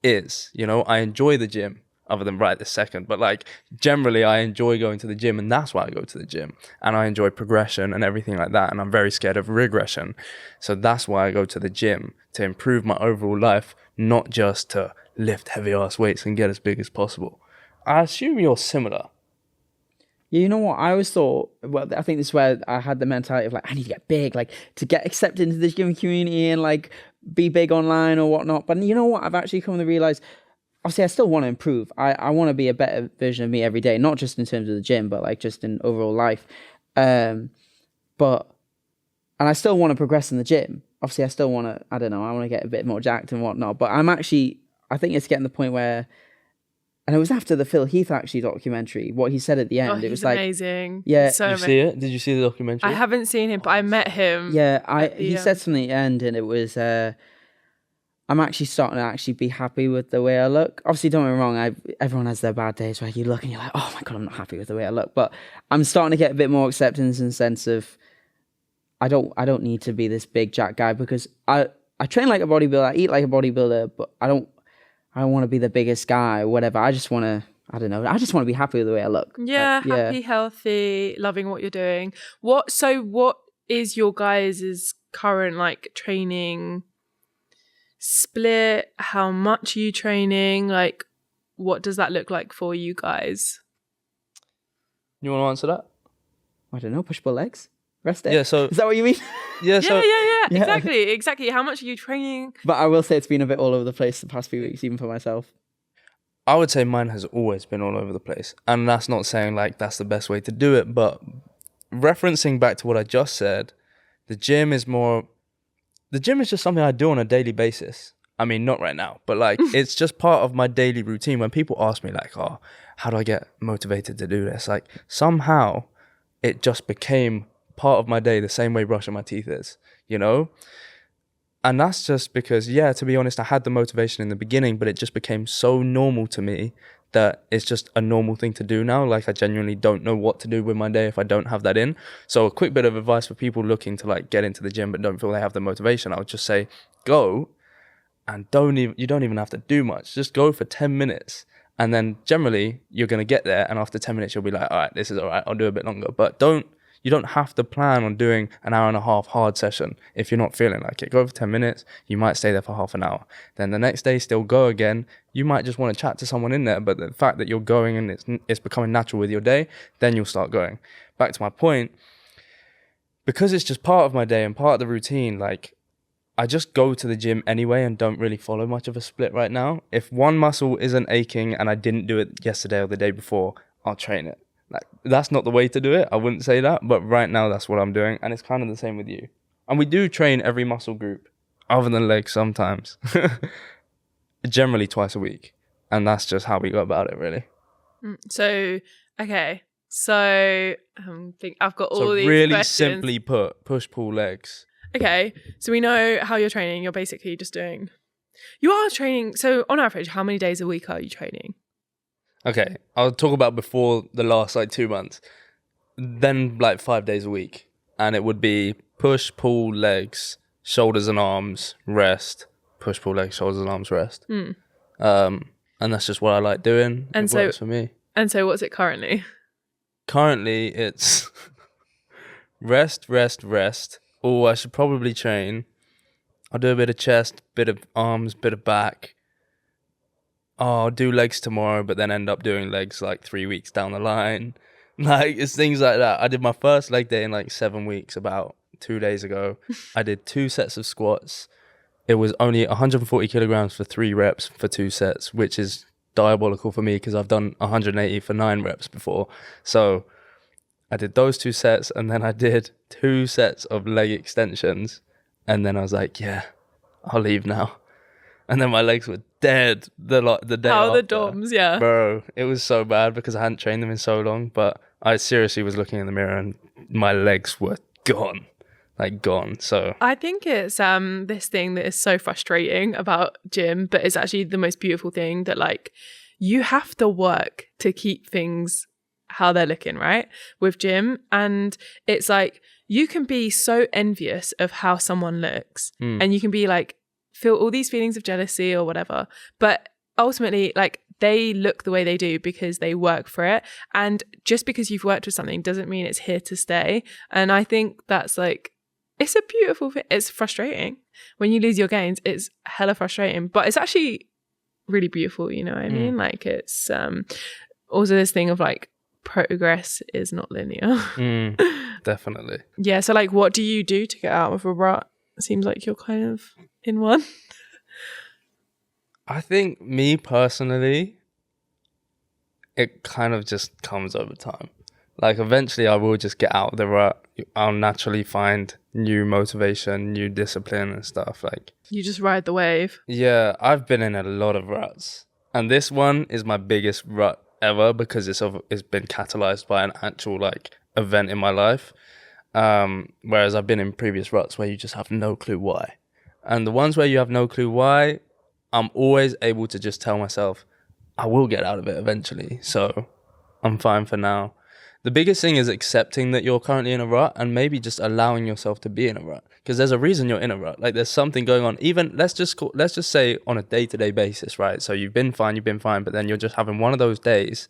is, you know, I enjoy the gym other than right this second, but like generally I enjoy going to the gym, and that's why I go to the gym, and I enjoy progression and everything like that, and I'm very scared of regression, so that's why I go to the gym, to improve my overall life, not just to lift heavy ass weights and get as big as possible. I assume you're similar.
You know what? I always thought, well, I think this is where I had the mentality of like, I need to get big, like to get accepted into the gym community and like be big online or whatnot. But you know what? I've actually come to realize, obviously, I still want to improve. I want to be a better version of me every day, not just in terms of the gym, but like just in overall life. And I still want to progress in the gym. Obviously, I still want to, I don't know, I want to get a bit more jacked and whatnot. But I think it's getting to the point where, and it was after the Phil Heath actually documentary, what he said at the end, it was like
amazing.
Yeah. Did you see it? Did you see the documentary?
I haven't seen him, but I met him.
Yeah, he said something at the end, and it was, I'm actually starting to actually be happy with the way I look. Obviously, don't get me wrong, everyone has their bad days where you look and you're like, oh my God, I'm not happy with the way I look. But I'm starting to get a bit more acceptance in the sense of, I don't need to be this big jack guy, because I train like a bodybuilder, I eat like a bodybuilder, but I don't want to be the biggest guy or whatever. I just want to, I don't know, I just want to be happy with the way I look.
Yeah, happy, healthy, loving what you're doing. What is your guys' current like training split? How much are you training? Like, what does that look like for you guys?
You want to answer that?
I don't know, push-pull legs? Rest day?
Yeah, so...
Is that what you mean?
Yeah, so...
Yeah. Exactly. How much are you training?
But I will say it's been a bit all over the place the past few weeks, even for myself.
I would say mine has always been all over the place. And that's not saying like that's the best way to do it, but referencing back to what I just said, the gym is just something I do on a daily basis. I mean, not right now, but like it's just part of my daily routine. When people ask me like, oh, how do I get motivated to do this? Like somehow it just became part of my day the same way brushing my teeth is, you know? And that's just because, yeah, to be honest, I had the motivation in the beginning, but it just became so normal to me that it's just a normal thing to do now. Like I genuinely don't know what to do with my day if I don't have that in. So a quick bit of advice for people looking to like get into the gym but don't feel they have the motivation, I would just say go, and you don't even have to do much. Just go for 10 minutes. And then generally you're going to get there. And after 10 minutes, you'll be like, all right, this is all right. I'll do a bit longer. But you don't have to plan on doing an hour and a half hard session if you're not feeling like it. Go for 10 minutes. You might stay there for half an hour. Then the next day, still go again. You might just want to chat to someone in there. But the fact that you're going and it's becoming natural with your day, then you'll start going. Back to my point, because it's just part of my day and part of the routine, like I just go to the gym anyway and don't really follow much of a split right now. If one muscle isn't aching and I didn't do it yesterday or the day before, I'll train it. Like, that's not the way to do it. I wouldn't say that, but right now that's what I'm doing. And it's kind of the same with you. And we do train every muscle group other than legs sometimes, generally twice a week. And that's just how we go about it, really.
So, okay. So I've got all these
really
questions.
Simply put, push, pull, legs.
Okay, so we know how you're training. You're basically just doing... You are training... So on average, how many days a week are you training?
Okay, I'll talk about before the last 2 months. Then 5 days a week. And it would be push, pull, legs, shoulders and arms, rest. Push, pull, legs, shoulders and arms, rest. And that's just what I like doing.
And
it
so,
works for me.
And so what's it currently?
Currently, it's rest, rest, rest. Oh, I should probably train. I'll do a bit of chest, bit of arms, bit of back. Oh, I'll do legs tomorrow, but then end up doing legs 3 weeks down the line. It's things like that. I did my first leg day in 7 weeks, about 2 days ago. I did 2 sets of squats. It was only 140 kilograms for 3 reps for 2 sets, which is diabolical for me because I've done 180 for 9 reps before. So I did those 2 sets, and then I did 2 sets of leg extensions, and then I was like, yeah, I'll leave now. And then my legs were dead the day
How
after.
the DOMs, yeah.
Bro, it was so bad because I hadn't trained them in so long, but I seriously was looking in the mirror and my legs were gone. Gone. So
I think it's this thing that is so frustrating about gym, but it's actually the most beautiful thing that you have to work to keep things how they're looking, right? With gym. And it's you can be so envious of how someone looks and you can be feel all these feelings of jealousy or whatever. But ultimately, they look the way they do because they work for it. And just because you've worked with something doesn't mean it's here to stay. And I think that's it's a beautiful thing. It's frustrating when you lose your gains. It's hella frustrating, but it's actually really beautiful. You know what I mean? It's also this thing of progress is not linear.
Definitely.
Yeah. So what do you do to get out of a rut? It seems like you're kind of in one.
I think me personally, it kind of just comes over time. Eventually I will just get out of the rut. I'll naturally find new motivation, new discipline and stuff.
You just ride the wave.
Yeah, I've been in a lot of ruts. And this one is my biggest rut ever because it's been catalyzed by an actual event in my life. Whereas I've been in previous ruts where you just have no clue why. And the ones where you have no clue why, I'm always able to just tell myself, I will get out of it eventually. So I'm fine for now. The biggest thing is accepting that you're currently in a rut and maybe just allowing yourself to be in a rut. Because there's a reason you're in a rut. There's something going on. Even let's just say on a day-to-day basis, right? So you've been fine, but then you're just having one of those days.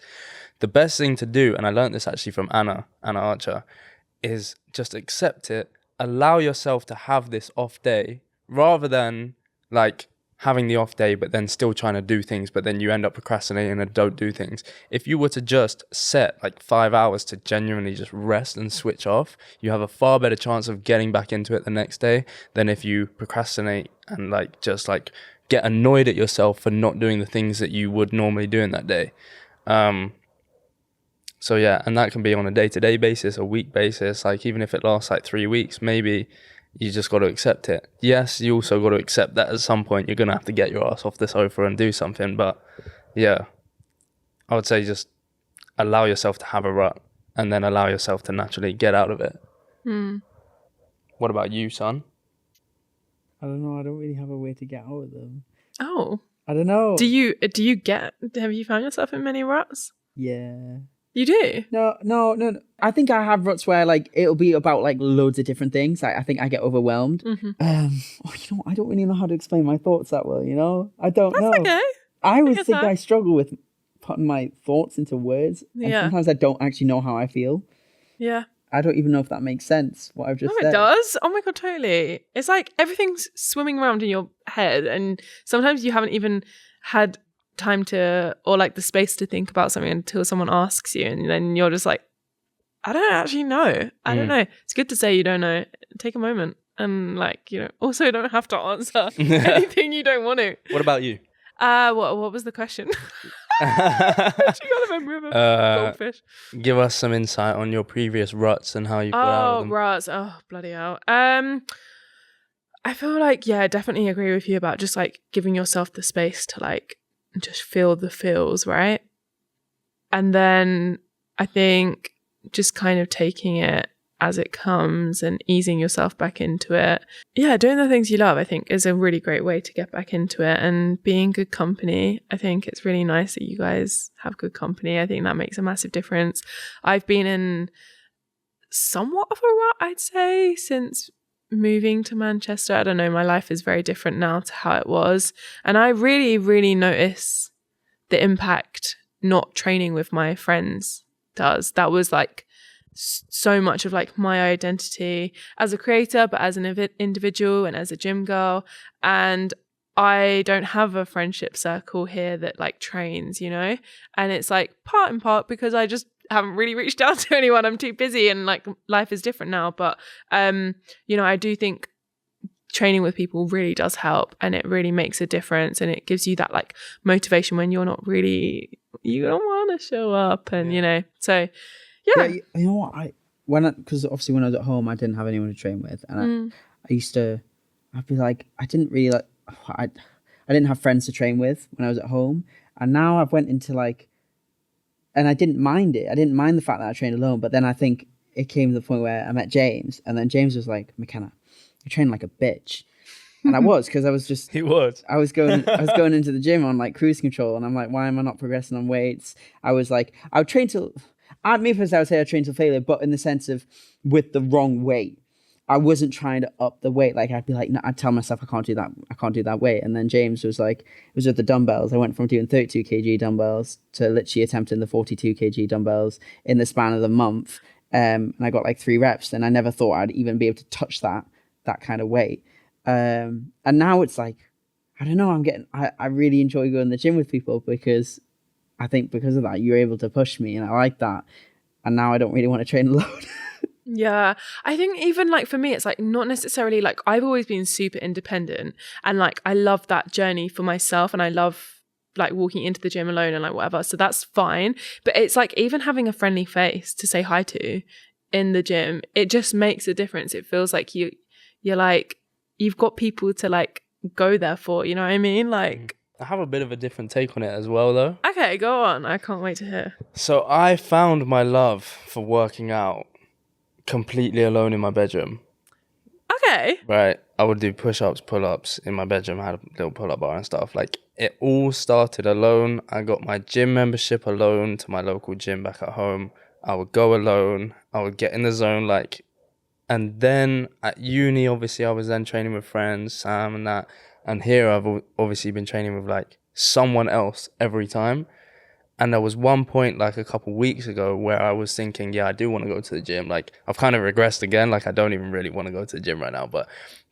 The best thing to do, and I learned this actually from Anna Archer, is just accept it, allow yourself to have this off day, rather than having the off day but then still trying to do things, but then you end up procrastinating and don't do things. If you were to just set 5 hours to genuinely just rest and switch off, you have a far better chance of getting back into it the next day than if you procrastinate and just get annoyed at yourself for not doing the things that you would normally do in that day. So yeah, and that can be on a day-to-day basis, a week basis, even if it lasts 3 weeks, maybe you just got to accept it. Yes, you also got to accept that at some point you're going to have to get your ass off the sofa and do something. But yeah, I would say just allow yourself to have a rut and then allow yourself to naturally get out of it. What about you, son?
I don't know. I don't really have a way to get out of them.
Oh.
I don't know.
Have you found yourself in many ruts?
Yeah.
You do?
No. I think I have ruts where it'll be about loads of different things. I think I get overwhelmed. I don't really know how to explain my thoughts that well. I don't know.
That's okay.
I always think I struggle with putting my thoughts into words, and sometimes I don't actually know how I feel.
Yeah.
I don't even know if that makes sense. What I've just said.
It does. Oh my god, totally. It's everything's swimming around in your head, and sometimes you haven't even had time to, or the space to think about something until someone asks you, and then you're just I don't actually know. I don't know. It's good to say you don't know. Take a moment and like, you know, also don't have to answer anything you don't want to.
What about you?
What was the question? You got the memory of a goldfish.
Give us some insight on your previous ruts and how you got out of them.
Ruts. Oh, bloody hell. I feel like, yeah, I definitely agree with you about just like giving yourself the space to like just feel the feels, right? And then I think just kind of taking it as it comes and easing yourself back into it. Yeah, doing the things you love, I think, is a really great way to get back into it. And being good company, I think it's really nice that you guys have good company. I think that makes a massive difference. I've been in somewhat of a rut, I'd say, since moving to Manchester. I don't know, my life is very different now to how it was. And I really, really notice the impact not training with my friends does. That was like so much of like my identity as a creator, but as an individual and as a gym girl. And I don't have a friendship circle here that like trains, you know? And it's like part and part because I just haven't really reached out to anyone. I'm too busy and like life is different now. But, you know, I do think training with people really does help and it really makes a difference and it gives you that like motivation when you're not really, you don't want to show up and, you know, so yeah.
You know what? Because obviously when I was at home, I didn't have anyone to train with, and I'd be like, I didn't really like, I didn't have friends to train with when I was at home, and now I've went into like, and I didn't mind it. I didn't mind the fact that I trained alone, but then I think it came to the point where I met James, and then James was like, McKenna, you train like a bitch. And I was, because I was just...
He was.
I was going into the gym on like cruise control, and I'm like, why am I not progressing on weights? I was like, I would train till... I would say I trained till failure, but in the sense of with the wrong weight. I wasn't trying to up the weight. Like I'd be like, no, I'd tell myself I can't do that weight. And then James was like, it was with the dumbbells. I went from doing 32 kg dumbbells to literally attempting the 42 kg dumbbells in the span of the month. And I got like 3 reps, and I never thought I'd even be able to touch that kind of weight. And now it's like, I don't know, I really enjoy going to the gym with people because I think because of that, you're able to push me, and I like that. And now I don't really want to train alone.
Yeah, I think even like for me, it's like not necessarily like I've always been super independent, and like I love that journey for myself, and I love like walking into the gym alone and like whatever. So that's fine. But it's like even having a friendly face to say hi to in the gym, it just makes a difference. It feels like you're like, you've got people to like go there for, you know what I mean? Like,
I have a bit of a different take on it as well, though.
Okay, go on. I can't wait to hear.
So I found my love for working out completely alone in my bedroom.
Okay.
Right. I would do push-ups, pull-ups in my bedroom. I had a little pull-up bar and stuff. Like, it all started alone. I got my gym membership alone to my local gym back at home. I would go alone. I would get in the zone, like... And then at uni, obviously, I was then training with friends, Sam and that. And here I've obviously been training with like someone else every time. And there was one point like a couple weeks ago where I was thinking, yeah, I do want to go to the gym. Like I've kind of regressed again. Like I don't even really want to go to the gym right now. But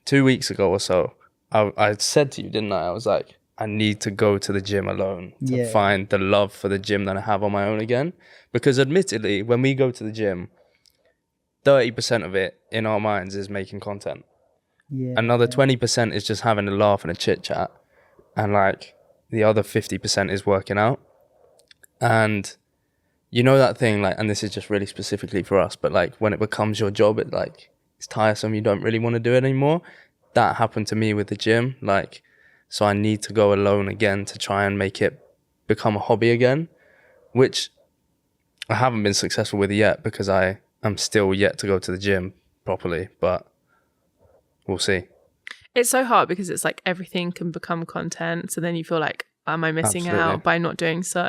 2 weeks ago or so, I said to you, didn't I? I was like, I need to go to the gym alone to find the love for the gym that I have on my own again. Because admittedly, when we go to the gym, 30% of it in our minds is making content. Yeah, another 20% is just having a laugh and a chit chat, and like the other 50% is working out. And you know that thing, like, and this is just really specifically for us, but like when it becomes your job, it's tiresome, you don't really want to do it anymore. That happened to me with the gym, like, so I need to go alone again to try and make it become a hobby again, which I haven't been successful with yet because I'm still yet to go to the gym properly, but we'll see.
It's so hard because it's like everything can become content. So then you feel like, am I missing out by not doing so?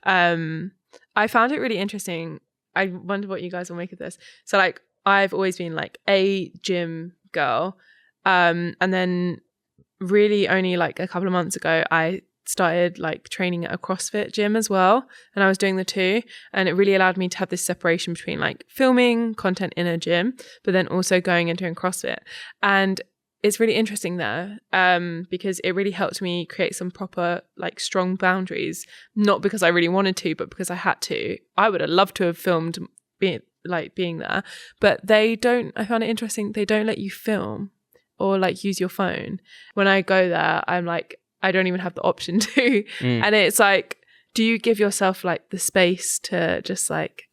And I found it really interesting. I wonder what you guys will make of this. So like I've always been like a gym girl. And then really only like a couple of months ago, I started like training at a CrossFit gym as well, and I was doing the two, and it really allowed me to have this separation between like filming content in a gym but then also going and doing CrossFit. And it's really interesting there because it really helped me create some proper like strong boundaries, not because I really wanted to but because I had to. I would have loved to have filmed like being there, but I found it interesting, they don't let you film or like use your phone. When I go there, I'm like, I don't even have the option to. And it's like, do you give yourself like the space to just like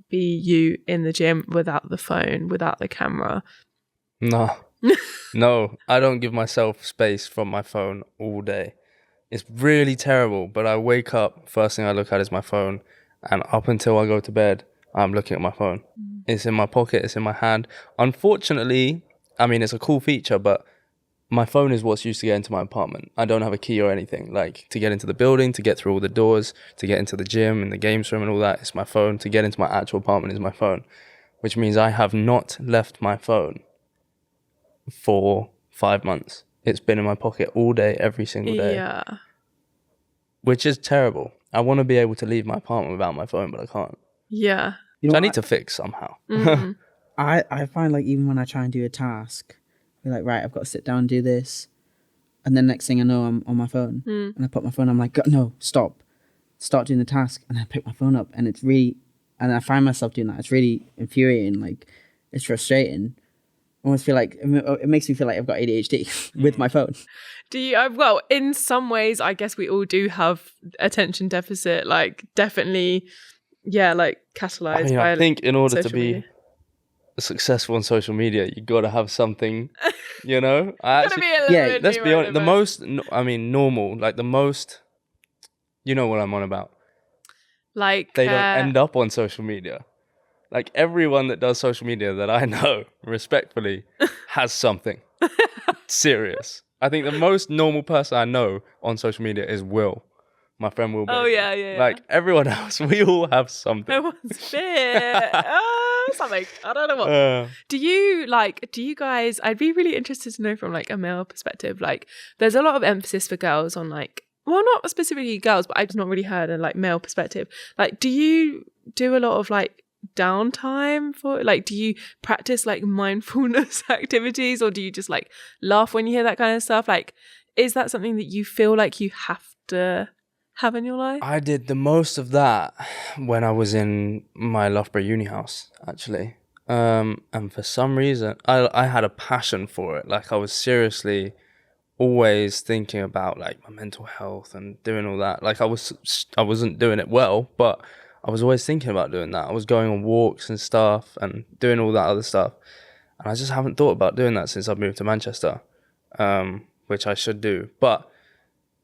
be you in the gym without the phone, without the camera?
No, I don't give myself space from my phone all day. It's really terrible, but I wake up, first thing I look at is my phone, and up until I go to bed, I'm looking at my phone. It's in my pocket, it's in my hand. Unfortunately, I mean, it's a cool feature, but my phone is what's used to get into my apartment. I don't have a key or anything. Like, to get into the building, to get through all the doors, to get into the gym and the games room and all that, it's my phone. To get into my actual apartment is my phone, which means I have not left my phone for 5 months. It's been in my pocket all day, every single day.
Yeah.
Which is terrible. I want to be able to leave my apartment without my phone, but I can't.
Yeah.
You know
So I
what
need to fix somehow.
I find like even when I try and do a task, be like, right, I've got to sit down and do this, and then next thing I know, I'm on my phone, and I put my phone. I'm like, no, stop, start doing the task, and I pick my phone up, and it's really, and I find myself doing that. It's really infuriating. Like, it's frustrating. I almost feel like it makes me feel like I've got ADHD with my phone.
Do you? Well, in some ways, I guess we all do have attention deficit. Like, definitely, yeah, like catalyzed.
I mean,
by
I think in order to
social
be
media.
successful on social media, you got to have something, you know? I
Gotta be a little bit
let's be honest,
neurodivergent.
normal, like the most, you know what I'm on about.
Like,
They don't end up on social media. Like, everyone that does social media that I know, respectfully, has something serious. I think the most normal person I know on social media is Will, my friend Will.
Oh,
Bailey.
yeah.
Like, everyone else, we all have something.
No one's fit. Something. I don't know what. Do you guys, I'd be really interested to know from like a male perspective, like there's a lot of emphasis for girls on like, well, not specifically girls, but I've not really heard a like male perspective. Like, do you do a lot of like downtime for, like, do you practice like mindfulness activities, or do you just like laugh when you hear that kind of stuff? Like, is that something that you feel like you have to have in your life?
I did the most of that when I was in my Loughborough uni house, actually. And for some reason, I had a passion for it. Like, I was seriously always thinking about like my mental health and doing all that. Like, I wasn't doing it well, but I was always thinking about doing that. I was going on walks and stuff and doing all that other stuff. And I just haven't thought about doing that since I've moved to Manchester, which I should do. But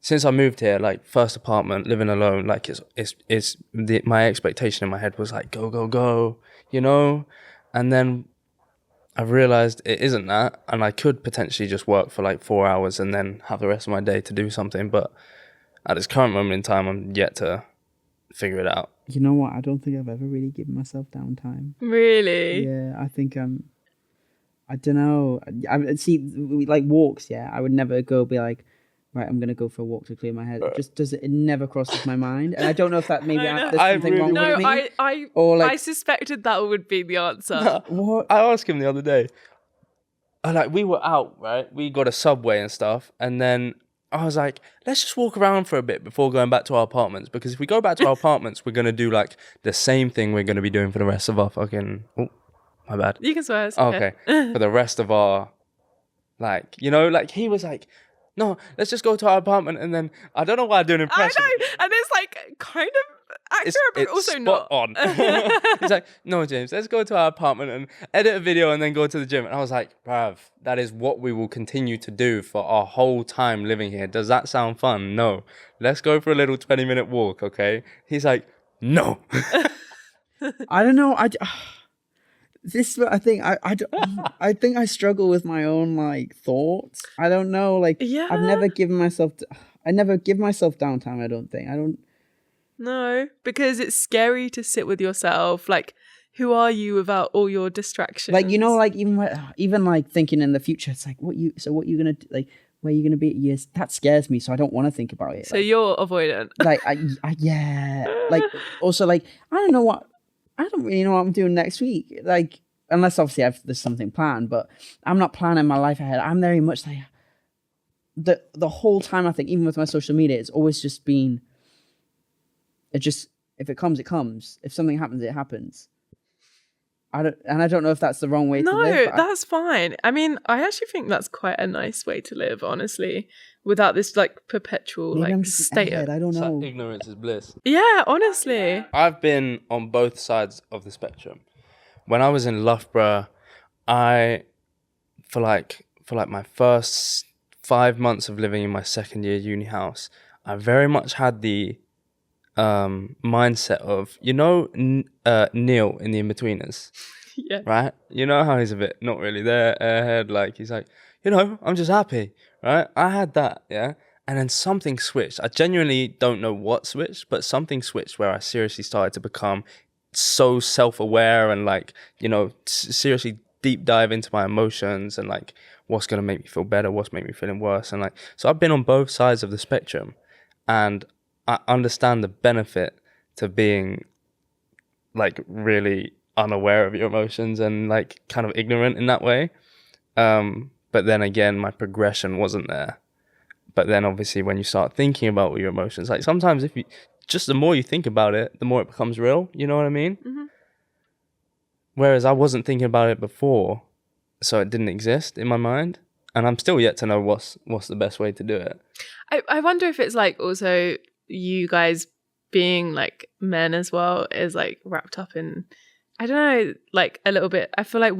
since I moved here, like, first apartment, living alone, like, my expectation in my head was like, go, you know? And then I realized it isn't that, and I could potentially just work for like 4 hours and then have the rest of my day to do something. But at this current moment in time, I'm yet to figure it out.
You know what? I don't think I've ever really given myself downtime.
Really?
Yeah, I think I don't know. I see, like walks. Yeah, I would never go be like, right, I'm gonna go for a walk to clear my head. It never crosses my mind, and I don't know if that maybe there's something wrong with me.
I suspected that would be the answer.
What?
I asked him the other day. We were out, right? We got a Subway and stuff, and then I was like, let's just walk around for a bit before going back to our apartments, because if we go back to our apartments, we're gonna do like the same thing we're gonna be doing for the rest of our fucking. Oh, my bad.
You can swear. It's
okay. For the rest of our, like, you know, like, he was like, no, let's just go to our apartment, and then I don't know why I'm doing impression.
I know, and it's like kind of accurate, but also
spot
not.
on. He's like, no, James, let's go to our apartment and edit a video and then go to the gym. And I was like, bruv, that is what we will continue to do for our whole time living here. Does that sound fun? No. Let's go for a little 20-minute walk, okay? He's like, no.
I don't know. I think I think I struggle with my own like thoughts. I don't know. Like,
yeah.
I never give myself downtime. I don't.
No, because it's scary to sit with yourself. Like, who are you without all your distractions?
Like, you know, like even like thinking in the future, it's like, what you gonna do? Like, where you gonna be at years? That scares me, so I don't want to think about it.
So you're avoidant.
Like, yeah. Like, also, like, I don't really know what I'm doing next week. Like, unless obviously there's something planned, but I'm not planning my life ahead. I'm very much like the whole time. I think even with my social media, it's always just been. It just, if it comes, it comes. If something happens, it happens. I don't know if that's the wrong way to live.
No, that's fine. I mean, I actually think that's quite a nice way to live, honestly, without this like perpetual
Maybe I'm
like
just
state
ahead, I don't
It's
know.
like ignorance is bliss.
Yeah, honestly.
I've been on both sides of the spectrum. When I was in Loughborough, for my first 5 months of living in my second year uni house, I very much had the mindset of, Neil in the In-Betweeners,
Yeah.
right? You know how he's a bit not really there ahead, like he's like, I'm just happy, right? I had that, yeah. And then something switched. I genuinely don't know what switched, but something switched where I seriously started to become so self-aware and like, seriously deep dive into my emotions and like what's going to make me feel better, what's make me feeling worse. And like, so I've been on both sides of the spectrum, and I understand the benefit to being like really unaware of your emotions and like kind of ignorant in that way. But then again, my progression wasn't there. But then obviously when you start thinking about your emotions, like sometimes the more you think about it, the more it becomes real. You know what I mean?
Mm-hmm.
Whereas I wasn't thinking about it before, so it didn't exist in my mind. And I'm still yet to know what's the best way to do it.
I wonder if it's like also you guys being like men as well is like wrapped up in, I don't know, like a little bit. I feel like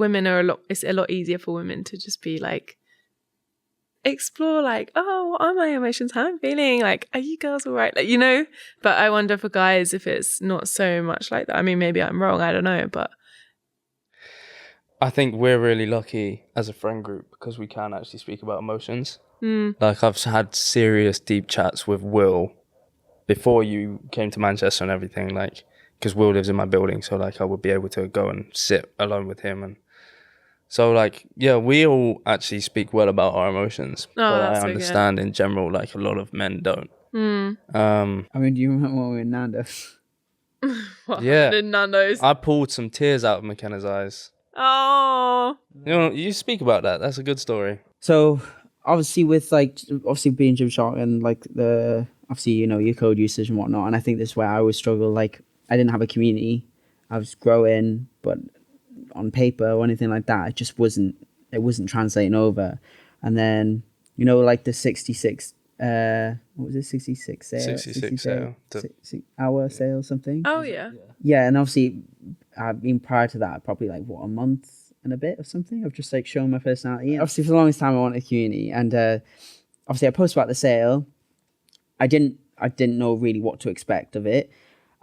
it's a lot easier for women to just be like, explore like, oh, what are my emotions? How I'm feeling? Like, are you girls all right? Like, but I wonder for guys if it's not so much like that. I mean, maybe I'm wrong. I don't know, but
I think we're really lucky as a friend group because we can actually speak about emotions. Like I've had serious deep chats with Will before you came to Manchester and everything, like, because Will lives in my building, so like I would be able to go and sit alone with him. And so like, yeah, we all actually speak well about our emotions, but I understand in general, like a lot of men don't.
I mean, do you remember when we were in Nandos?
what
Yeah.
happened in Nandos?
I pulled some tears out of McKenna's eyes.
Oh,
You speak about that. That's a good story.
So obviously with like being Gymshark and like your code usage and whatnot, and I think this is where I always struggle. Like I didn't have a community. I was growing, but on paper or anything like that, it wasn't translating over. And then like the 66 what was it, 66 sale,
66 sale.
6-hour sale something.
oh yeah.
Yeah, and obviously I've been prior to that probably like a month and a bit or something of just like showing my personality. And obviously for the longest time I wanted a community, and obviously I posted about the sale. I didn't know really what to expect of it,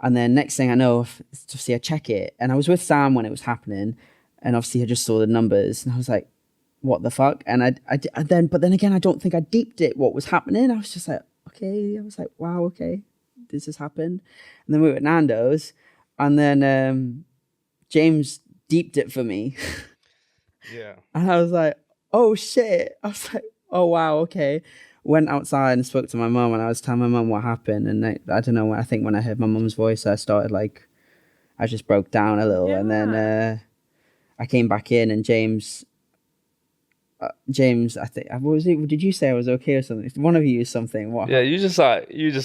and then next thing I know, obviously I check it, and I was with Sam when it was happening, and obviously I just saw the numbers and I was like, what the fuck? And but then again, I don't think I deeped it what was happening. I was just like, okay. I was like, wow, okay, this has happened. And then we were at Nando's, and then James deeped it for me.
Yeah.
And I was like, oh shit. I was like, oh wow, okay. Went outside and spoke to my mum, and I was telling my mum what happened. And I don't know, I think when I heard my mum's voice, I just broke down a little.
Yeah.
And then I came back in, and James, I think, what was it? Did you say I was okay or something? One of you is something. What?
Yeah, you just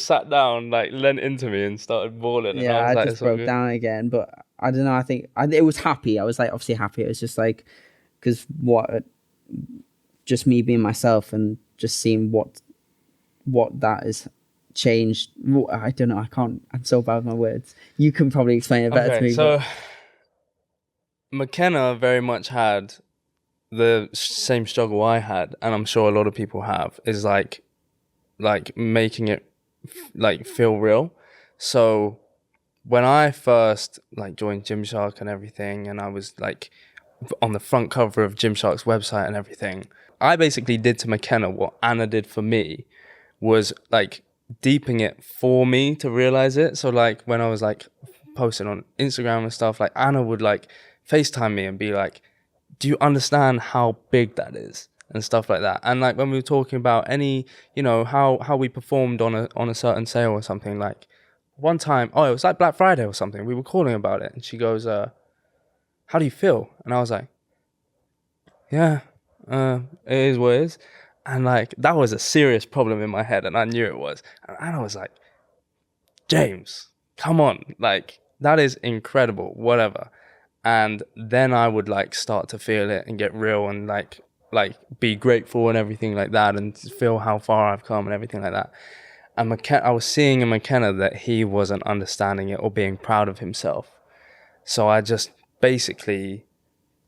sat down, like leant into me and started bawling. And
Yeah,
I was like,
just broke down again. But I don't know. I think it was happy. I was like obviously happy. It was just like, because just me being myself and just seeing what that has changed. I don't know. I can't. I'm so bad with my words. You can probably explain it better to me.
So McKenna very much had the same struggle I had, and I'm sure a lot of people have, is like making it like feel real. So when I first like joined Gymshark and everything, and I was like on the front cover of Gymshark's website and everything, I basically did to McKenna what Anna did for me, was like deeping it for me to realize it. So like when I was like posting on Instagram and stuff, like Anna would like FaceTime me and be like, do you understand how big that is? And stuff like that. And like when we were talking about any, how we performed on a certain sale or something, like one time, it was like Black Friday or something, we were calling about it, and she goes, how do you feel? And I was like, yeah, it is what it is. And like that was a serious problem in my head, and I knew it was. And Anna was like, James, come on, like that is incredible, whatever. And then I would like start to feel it and get real and like be grateful and everything like that, and feel how far I've come and everything like that. And I was seeing in McKenna that he wasn't understanding it or being proud of himself. So I just basically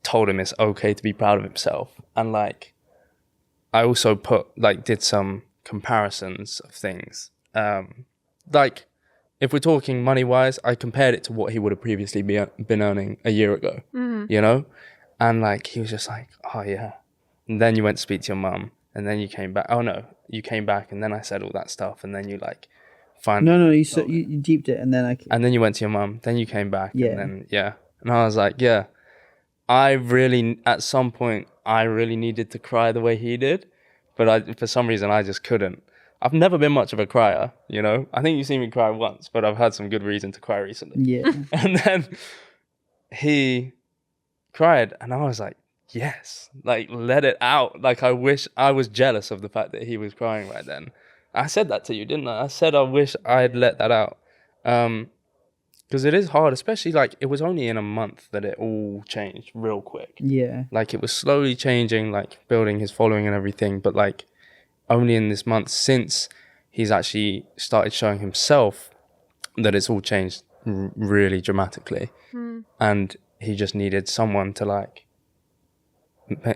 told him it's okay to be proud of himself. And like, I also did some comparisons of things. Like, if we're talking money wise, I compared it to what he would have previously been earning a year ago, you know? And like, he was just like, oh yeah. And then you went to speak to your mum, and then you came back. Oh no, you came back, and then I said all that stuff, and then you like
you deeped it, and then
and then you went to your mum, then you came back,
yeah.
And then and I was like, yeah, I really, at some point, I really needed to cry the way he did, but for some reason I just couldn't. I've never been much of a crier, you know. I think you've seen me cry once, but I've had some good reason to cry recently.
Yeah.
And then he cried, and I was like, yes, like, let it out. Like, I wish I was jealous of the fact that he was crying right then. I said that to you, didn't I? I said I wish I'd let that out. Because it is hard, especially like it was only in a month that it all changed real quick.
Yeah.
Like, it was slowly changing, like building his following and everything, but like only in this month since he's actually started showing himself that it's all changed really dramatically. And he just needed someone to like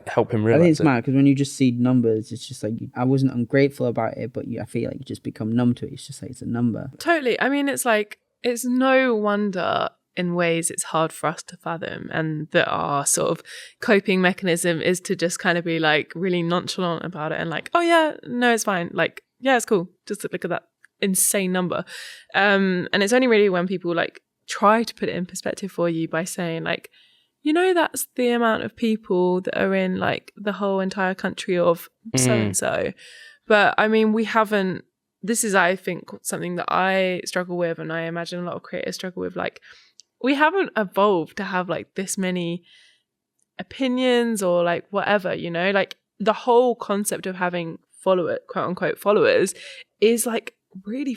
help him realize
I think it's
it.
mad because when you just see numbers, it's just like, I wasn't ungrateful about it, but I feel like you just become numb to it. It's just like, it's a number.
Totally. I mean, it's like, it's no wonder in ways it's hard for us to fathom, and that our sort of coping mechanism is to just kind of be like really nonchalant about it and like, oh yeah, no, it's fine. Like, yeah, it's cool. Just look at that insane number. And it's only really when people like try to put it in perspective for you by saying like, you know, that's the amount of people that are in like the whole entire country of so-and-so. But I mean, this is, I think, something that I struggle with, and I imagine a lot of creators struggle with. Like, we haven't evolved to have like this many opinions or like whatever, you know, like the whole concept of having quote unquote followers is like really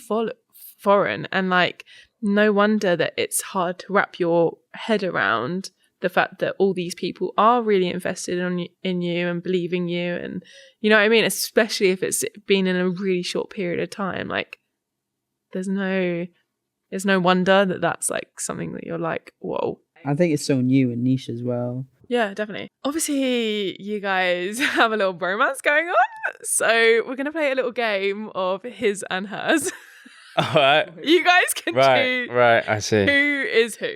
foreign. And like, no wonder that it's hard to wrap your head around the fact that all these people are really invested in you and believing you, and you know what I mean, especially if it's been in a really short period of time. Like, there's no wonder that that's like something that you're like, whoa.
I think it's so new and niche as well.
Yeah, definitely. Obviously, you guys have a little bromance going on, so we're gonna play a little game of his and hers.
All right.
You guys can choose.
Right. I see.
Who is who?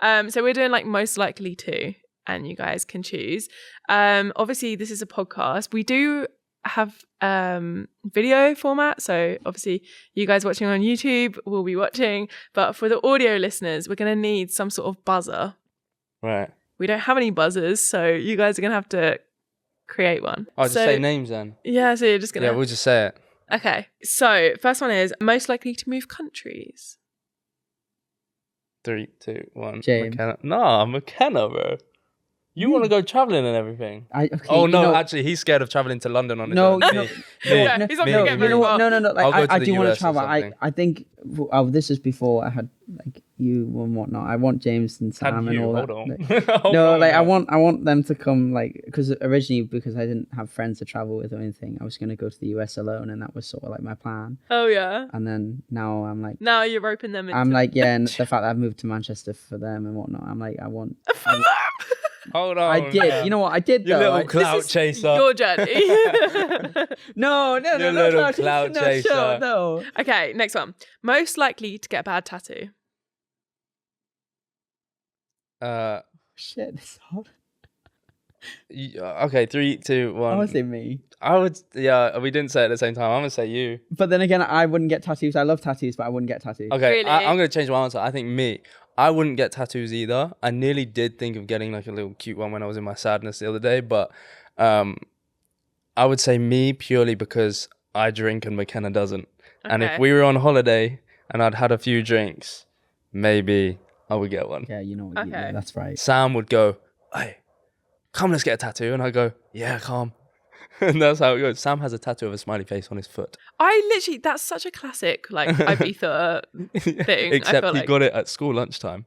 So we're doing like most likely to, and you guys can choose. Obviously, this is a podcast. We do have video format, so obviously you guys watching on YouTube will be watching, but for the audio listeners, we're going to need some sort of buzzer.
Right.
We don't have any buzzers, so you guys are going to have to create one.
I'll just say names then.
Yeah, so you're just going to...
Yeah, we'll just say it.
Okay, so first one is most likely to move countries.
3, 2, 1.
James.
McKenna. No, McKenna, bro. You want to go traveling and everything. Actually, he's scared of traveling to London on his own.
Yeah, he's not going to get very far.
No. Like, I do want to
US
travel. I think. This is before I had like you and whatnot. I want James and Sam and all that. I want them to come, like, because originally, because I didn't have friends to travel with or anything, I was going to go to the US alone, and that was sort of like my plan.
Oh yeah.
And then now I'm like.
Now you're roping them in.
I'm like, yeah, and the fact that I've moved to Manchester for them and whatnot. I'm like, I want.
Hold on.
I did. You know what? I did though.
You little clout chaser.
Your journey.
No,
clout chaser.
No.
Okay, next one. Most likely to get a bad tattoo.
Shit, this is hard.
Okay, 3, 2, 1.
I would say me.
I would. Yeah, we didn't say it at the same time. I'm gonna say you.
But then again, I wouldn't get tattoos. I love tattoos, but I wouldn't get tattoos.
Okay,
Really?
I'm gonna change my answer. I think me. I wouldn't get tattoos either. I nearly did think of getting like a little cute one when I was in my sadness the other day, but I would say me purely because I drink and McKenna doesn't. Okay. And if we were on holiday and I'd had a few drinks, maybe I would get one.
Yeah, you know what? Yeah, that's right.
Sam would go, hey, come, let's get a tattoo. And I go, yeah, come. And that's how it goes. Sam has a tattoo of a smiley face on his foot.
That's such a classic, like, Ibiza thing.
Except he got it at school lunchtime.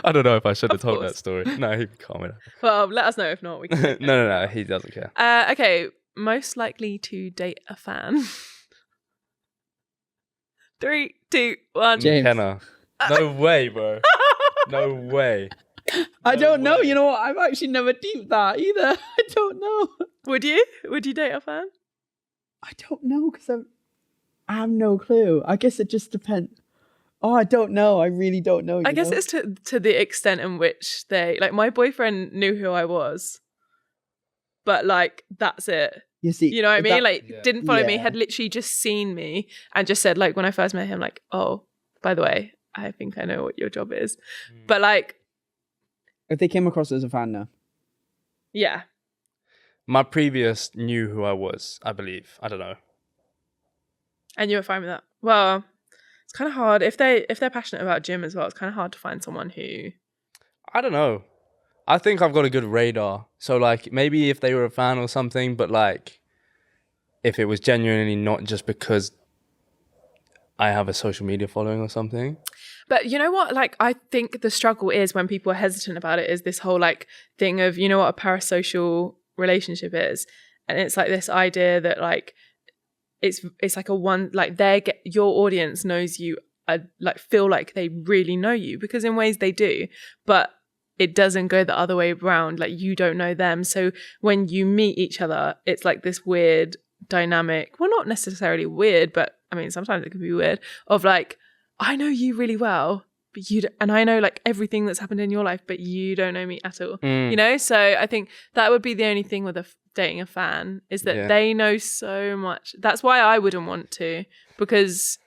I don't know if I should have
Of
told
course.
that story. No, he'd be calm enough.
Well, let us know if not. We can.
No, he doesn't care.
Okay, most likely to date a fan. 3, 2, 1.
James.
McKenna. No way, bro. No way.
I don't know.
way.
You know what? I've actually never deeped that either. I don't know.
Would you? Would you date a fan?
I don't know because I have no clue. I guess it just depends. Oh, I don't know. I really don't know.
I guess it's to the extent in which they like. My boyfriend knew who I was, but like that's it.
You see,
You know what I mean?
that-
Like
Yeah.
didn't follow me.
Yeah.
Had literally just seen me and just said like when I first met him, like, oh, by the way, I think I know what your job is. But like,
if they came across as a fan now.
yeah,
My previous knew who I was, I believe. I don't know.
and you were fine with that. Well, it's kind of hard if they're passionate about gym as well. It's kind of hard to find someone who.
I don't know. I think I've got a good radar. So like maybe if they were a fan or something, but like if it was genuinely not just because I have a social media following or something.
But you know what? Like, I think the struggle is when people are hesitant about it is this whole like thing of, you know what a parasocial relationship is. And it's like this idea that like, it's like a one, like your audience knows you, like feel like they really know you because in ways they do, but it doesn't go the other way around. Like you don't know them. So when you meet each other, it's like this weird dynamic. Well, not necessarily weird, but I mean, sometimes it can be weird of like, I know you really well, but and I know like everything that's happened in your life, but you don't know me at all. You know? So I think that would be the only thing with dating a fan is that they know so much. That's why I wouldn't want to, because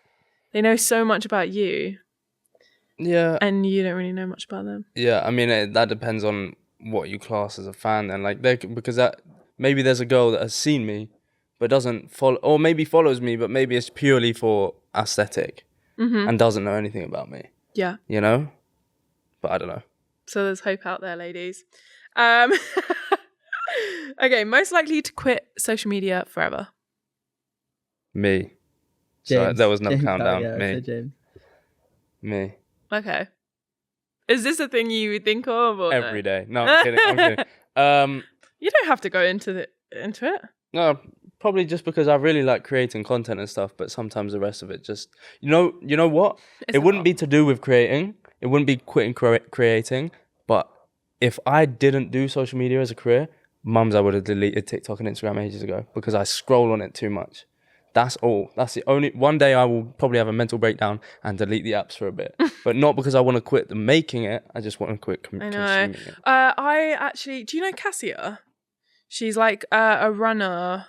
they know so much about you.
Yeah.
And you don't really know much about them.
Yeah, I mean, that depends on what you class as a fan. And like, because maybe there's a girl that has seen me, but doesn't follow, or maybe follows me, but maybe it's purely for aesthetic and doesn't know anything about me.
Yeah.
You know? But I don't know.
So there's hope out there, ladies. Okay, most likely to quit social media forever.
Me. So
James.
there was no
James,
countdown.
yeah, I
Me.
said James.
Me.
Okay. Is this a thing you would think of? Or
Every day. No, I'm kidding. I'm kidding.
You don't have to go into it.
No, probably just because I really like creating content and stuff, but sometimes the rest of it just, you know what?
It's
It wouldn't
hard.
be to do with creating. It wouldn't be quitting creating. But if I didn't do social media as a career, I would have deleted TikTok and Instagram ages ago because I scroll on it too much. That's all. That's the only. One day I will probably have a mental breakdown and delete the apps for a bit, but not because I want to quit the making it. I just want to quit
I know.
consuming it.
I actually, do you know Cassia? She's like a runner.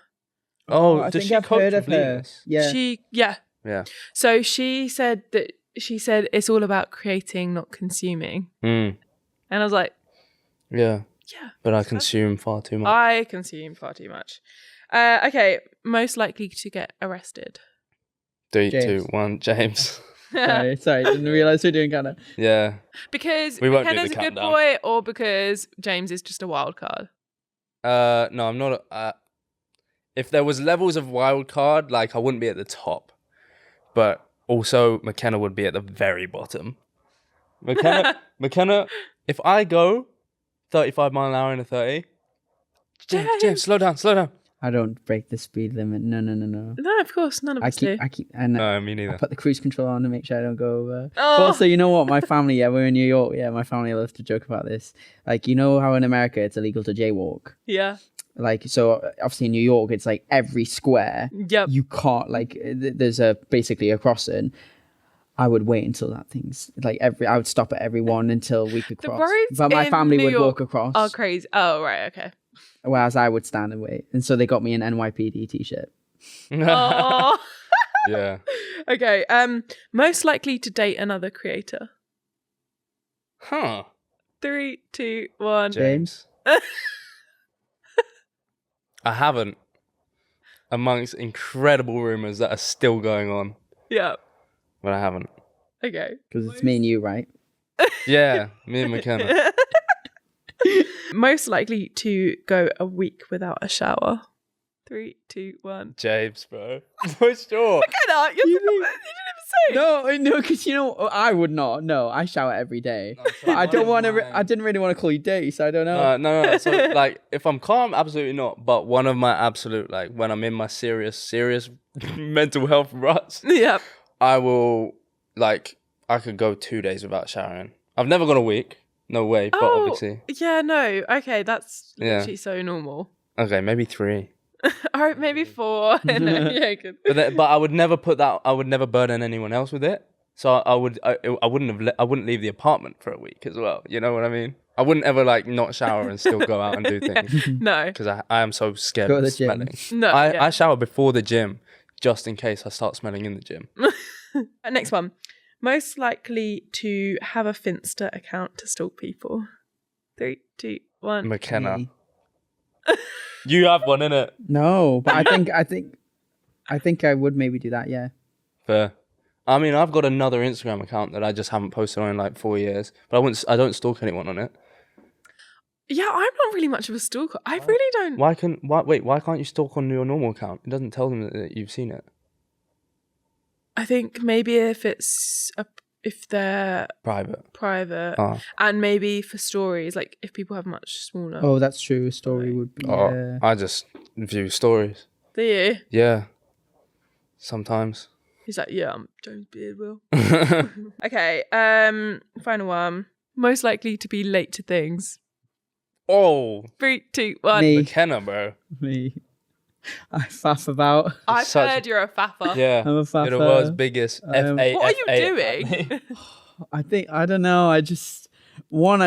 Oh,
I
does
think
she
I've
coach
heard
with
of her.
Venus?
Yeah.
Yeah.
So she said it's all about creating, not consuming.
Mm.
And I was like,
Yeah.
yeah.
But I consume far too much.
I consume far too much. Okay, most likely to get arrested.
3,
James.
2, 1, James.
Sorry, didn't realise we were doing kind of.
Yeah.
Because
We won't do
McKenna's
the
a good
countdown.
boy, or because James is just a wild card.
No, I'm not. If there was levels of wild card, like I wouldn't be at the top, but also McKenna would be at the very bottom. McKenna. If I go 35 mile an hour in a 30, James, slow down.
I don't break the speed limit. No.
No, of course, none of
I
us do.
keep, and
No, me
I
neither.
put the cruise control on to make sure I don't go over.
Oh.
But also, you know what? My family, we're in New York. Yeah, my family loves to joke about this. Like, you know how in America it's illegal to jaywalk?
Yeah.
Like, so obviously in New York, it's like every square,
Yep.
you can't, like, there's basically a crossing. I would wait until that thing's, like, I would stop at every one until we could
The
cross.
roads
But my
in
family
New
would
York
walk across.
Oh, crazy. Oh, right. Okay.
Whereas I would stand and wait. And so they got me an NYPD t-shirt.
Oh.
Yeah.
Okay. Most likely to date another creator.
Huh.
3, 2, 1.
James?
I haven't. Amongst incredible rumors that are still going on,
Yeah.
but I haven't.
Okay.
Because it's me and you, right?
Yeah, me and McKenna.
Most likely to go a week without a shower. 3, 2, 1.
James, bro. For sure.
McKenna, you didn't even
No, because I would not. No, I shower every day. But I don't want to. I didn't really want to call you dirty, so I don't know.
No. So like, if I'm calm, absolutely not. But one of my absolute, like, when I'm in my serious mental health ruts,
Yep.
I will, like, I could go 2 days without showering. I've never gone a week. No way. But obviously.
Yeah. No. Okay. That's literally so normal.
Okay, maybe 3.
All right, maybe 4. No, yeah, good.
But I would never put that. I would never burden anyone else with it. So I wouldn't leave the apartment for a week as well. You know what I mean? I wouldn't ever like not shower and still go out and do things.
No,
because I am so scared
Go to
of
the
smelling.
gym.
No,
I shower before the gym just in case I start smelling in the gym.
Next one. Most likely to have a Finsta account to stalk people. 3, 2, 1.
McKenna,
Me.
you have one, innit?
No, but I think I would maybe do that. Yeah.
Fair. I mean, I've got another Instagram account that I just haven't posted on in like 4 years, but I don't stalk anyone on it.
Yeah, I'm not really much of a stalker. I really don't.
Why can't you stalk on your normal account? It doesn't tell them that you've seen it.
I think maybe if they're
Private.
and maybe for stories, like if people have much smaller.
Oh, that's true. A story would be.
I just view stories.
Do you?
Yeah. Sometimes.
He's like, yeah, I'm James Beardwell. Okay, final one. Most likely to be late to things.
Oh,
3, 2, 1.
Me.
McKenna, bro.
Me. I faff about.
I've heard you're a faffer.
Yeah.
I'm a faffer.
You're the world's biggest F-A-F-A.
What are you doing?
I don't know. I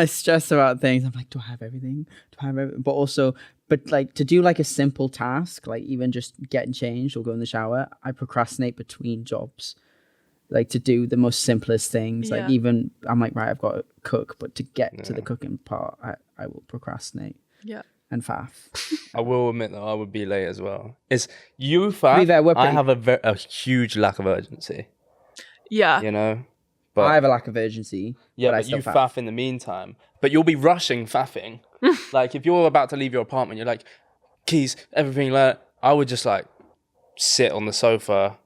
stress about things. I'm like, do I have everything? But also, like to do like a simple task, like even just getting changed or go in the shower, I procrastinate between jobs. Like to do the most simplest things. Like even, I'm like, right, I've got to cook, but to get to the cooking part, I will procrastinate.
Yeah.
And faff.
I will admit that I would be late as well. It's you faff.
To be fair,
I have a huge lack of urgency.
Yeah.
You know? But
I have a lack of urgency.
yeah,
but I
but
still
you faff in the meantime. But you'll be rushing faffing. Like if you're about to leave your apartment, you're like, keys, everything like that. I would just like sit on the sofa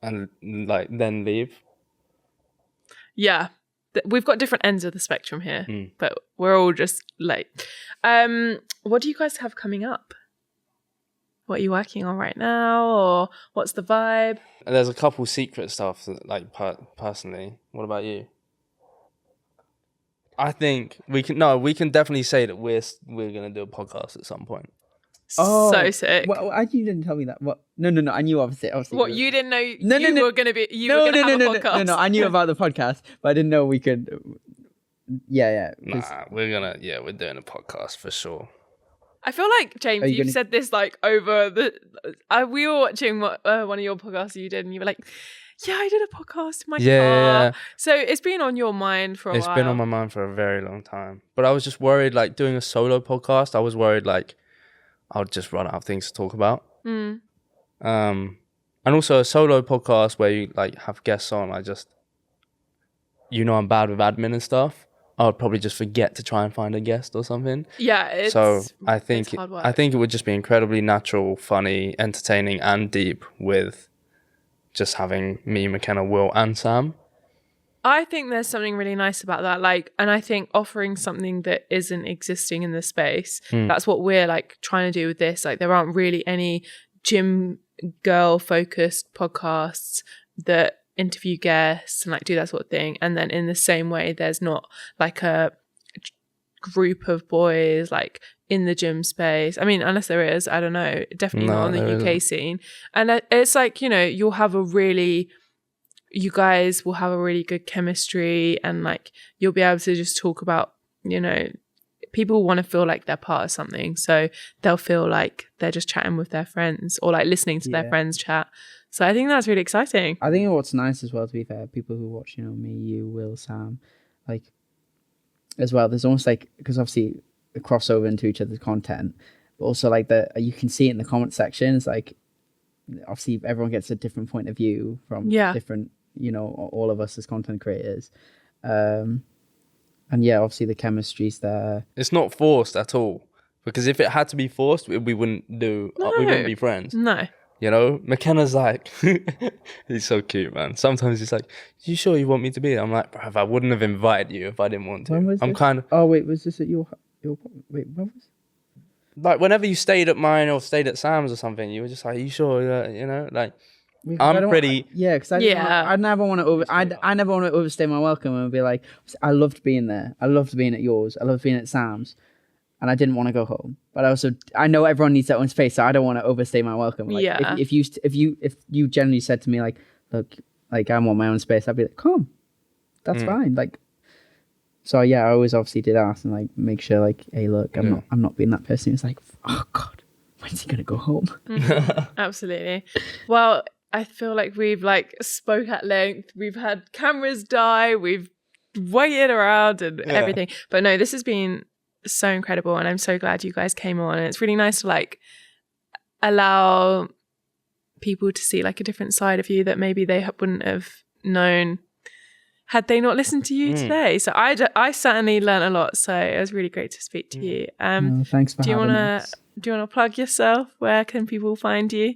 and like then leave.
Yeah. We've got different ends of the spectrum here, but we're all just late. What do you guys have coming up? What are you working on right now, or what's the vibe?
There's a couple secret stuff that, like, personally. What about you? I think we can definitely say that we're gonna do a podcast at some point.
So sick.
Well, you didn't tell me that. What? No. I knew obviously.
What, you didn't know
No.
you were gonna be have a podcast?
No. I knew about the podcast, but I didn't know we could. Yeah.
Nah, we're doing a podcast for sure.
I feel like, James, you've said this like over the. We were watching one of your podcasts you did, and you were like, "Yeah, I did a podcast in my car."
Yeah.
So it's been on your mind for a while.
It's been on my mind for a very long time, but I was just worried, like doing a solo podcast. I was worried, like I would just run out of things to talk about. And also a solo podcast where you like have guests on. I'm bad with admin and stuff. I would probably just forget to try and find a guest or something.
Yeah,
so I think
hard work.
I think it would just be incredibly natural, funny, entertaining, and deep with just having me, McKenna, Will, and Sam.
I think there's something really nice about that. Like, and I think offering something that isn't existing in the space, that's what we're like trying to do with this. Like, there aren't really any gym girl focused podcasts that interview guests and like do that sort of thing. And then in the same way, there's not like a group of boys like in the gym space. I mean, unless there is, I don't know, definitely not on the UK scene. And it's like, you guys will have a really good chemistry, and like you'll be able to just talk about, people want to feel like they're part of something, so they'll feel like they're just chatting with their friends or like listening to their friends chat. So I think that's really exciting.
I think what's nice as well, to be fair, people who watch, me, you, Will, Sam, like as well, there's almost like, because obviously the crossover into each other's content, but also like you can see it in the comment section. It's like obviously everyone gets a different point of view from different, all of us as content creators. And obviously the chemistry's there. It's
not forced at all, because if it had to be forced, we wouldn't be friends.
No.
You know, McKenna's like, he's so cute, man. Sometimes he's like, you sure you want me to be there? I'm like, bruv, I wouldn't have invited you if I didn't want to.
When was
I'm
this?
kind of
Oh wait, was this at your wait? When was?
like, whenever you stayed at mine or stayed at Sam's or something, you were just like, you sure? You know, like,
Wait, 'cause I
I'm
don't-
pretty.
Yeah, because
Yeah.
I never want to I never want to overstay my welcome and be like, I loved being there. I loved being at yours. I loved being at Sam's, and I didn't want to go home. But I know everyone needs their own space, so I don't want to overstay my welcome. Like,
Yeah.
If you generally said to me like, look, like I want my own space, I'd be like, come, that's fine. Like, so yeah, I always obviously did ask and like make sure like, hey, look, I'm not being that person who's like, oh God, when's he gonna go home?
Absolutely. Well, I feel like we've like spoke at length. We've had cameras die. We've waited around and everything. But no, this has been so incredible, and I'm so glad you guys came on. And it's really nice to like allow people to see like a different side of you that maybe they wouldn't have known had they not listened to you today. So I certainly learned a lot. So it was really great to speak to you.
Thanks for having us.
Do you want to plug yourself? Where can people find you?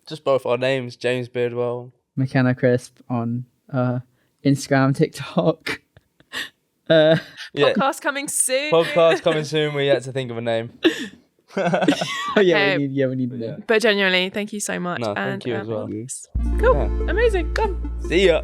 Just both our names, James Beardwell.
McKenna Crisp on Instagram, TikTok.
Podcast coming soon.
Podcast coming soon. We're yet to think of a name.
We need to know.
But genuinely, thank you so much.
No, thank you as well.
Cool. Amazing. Come.
See ya.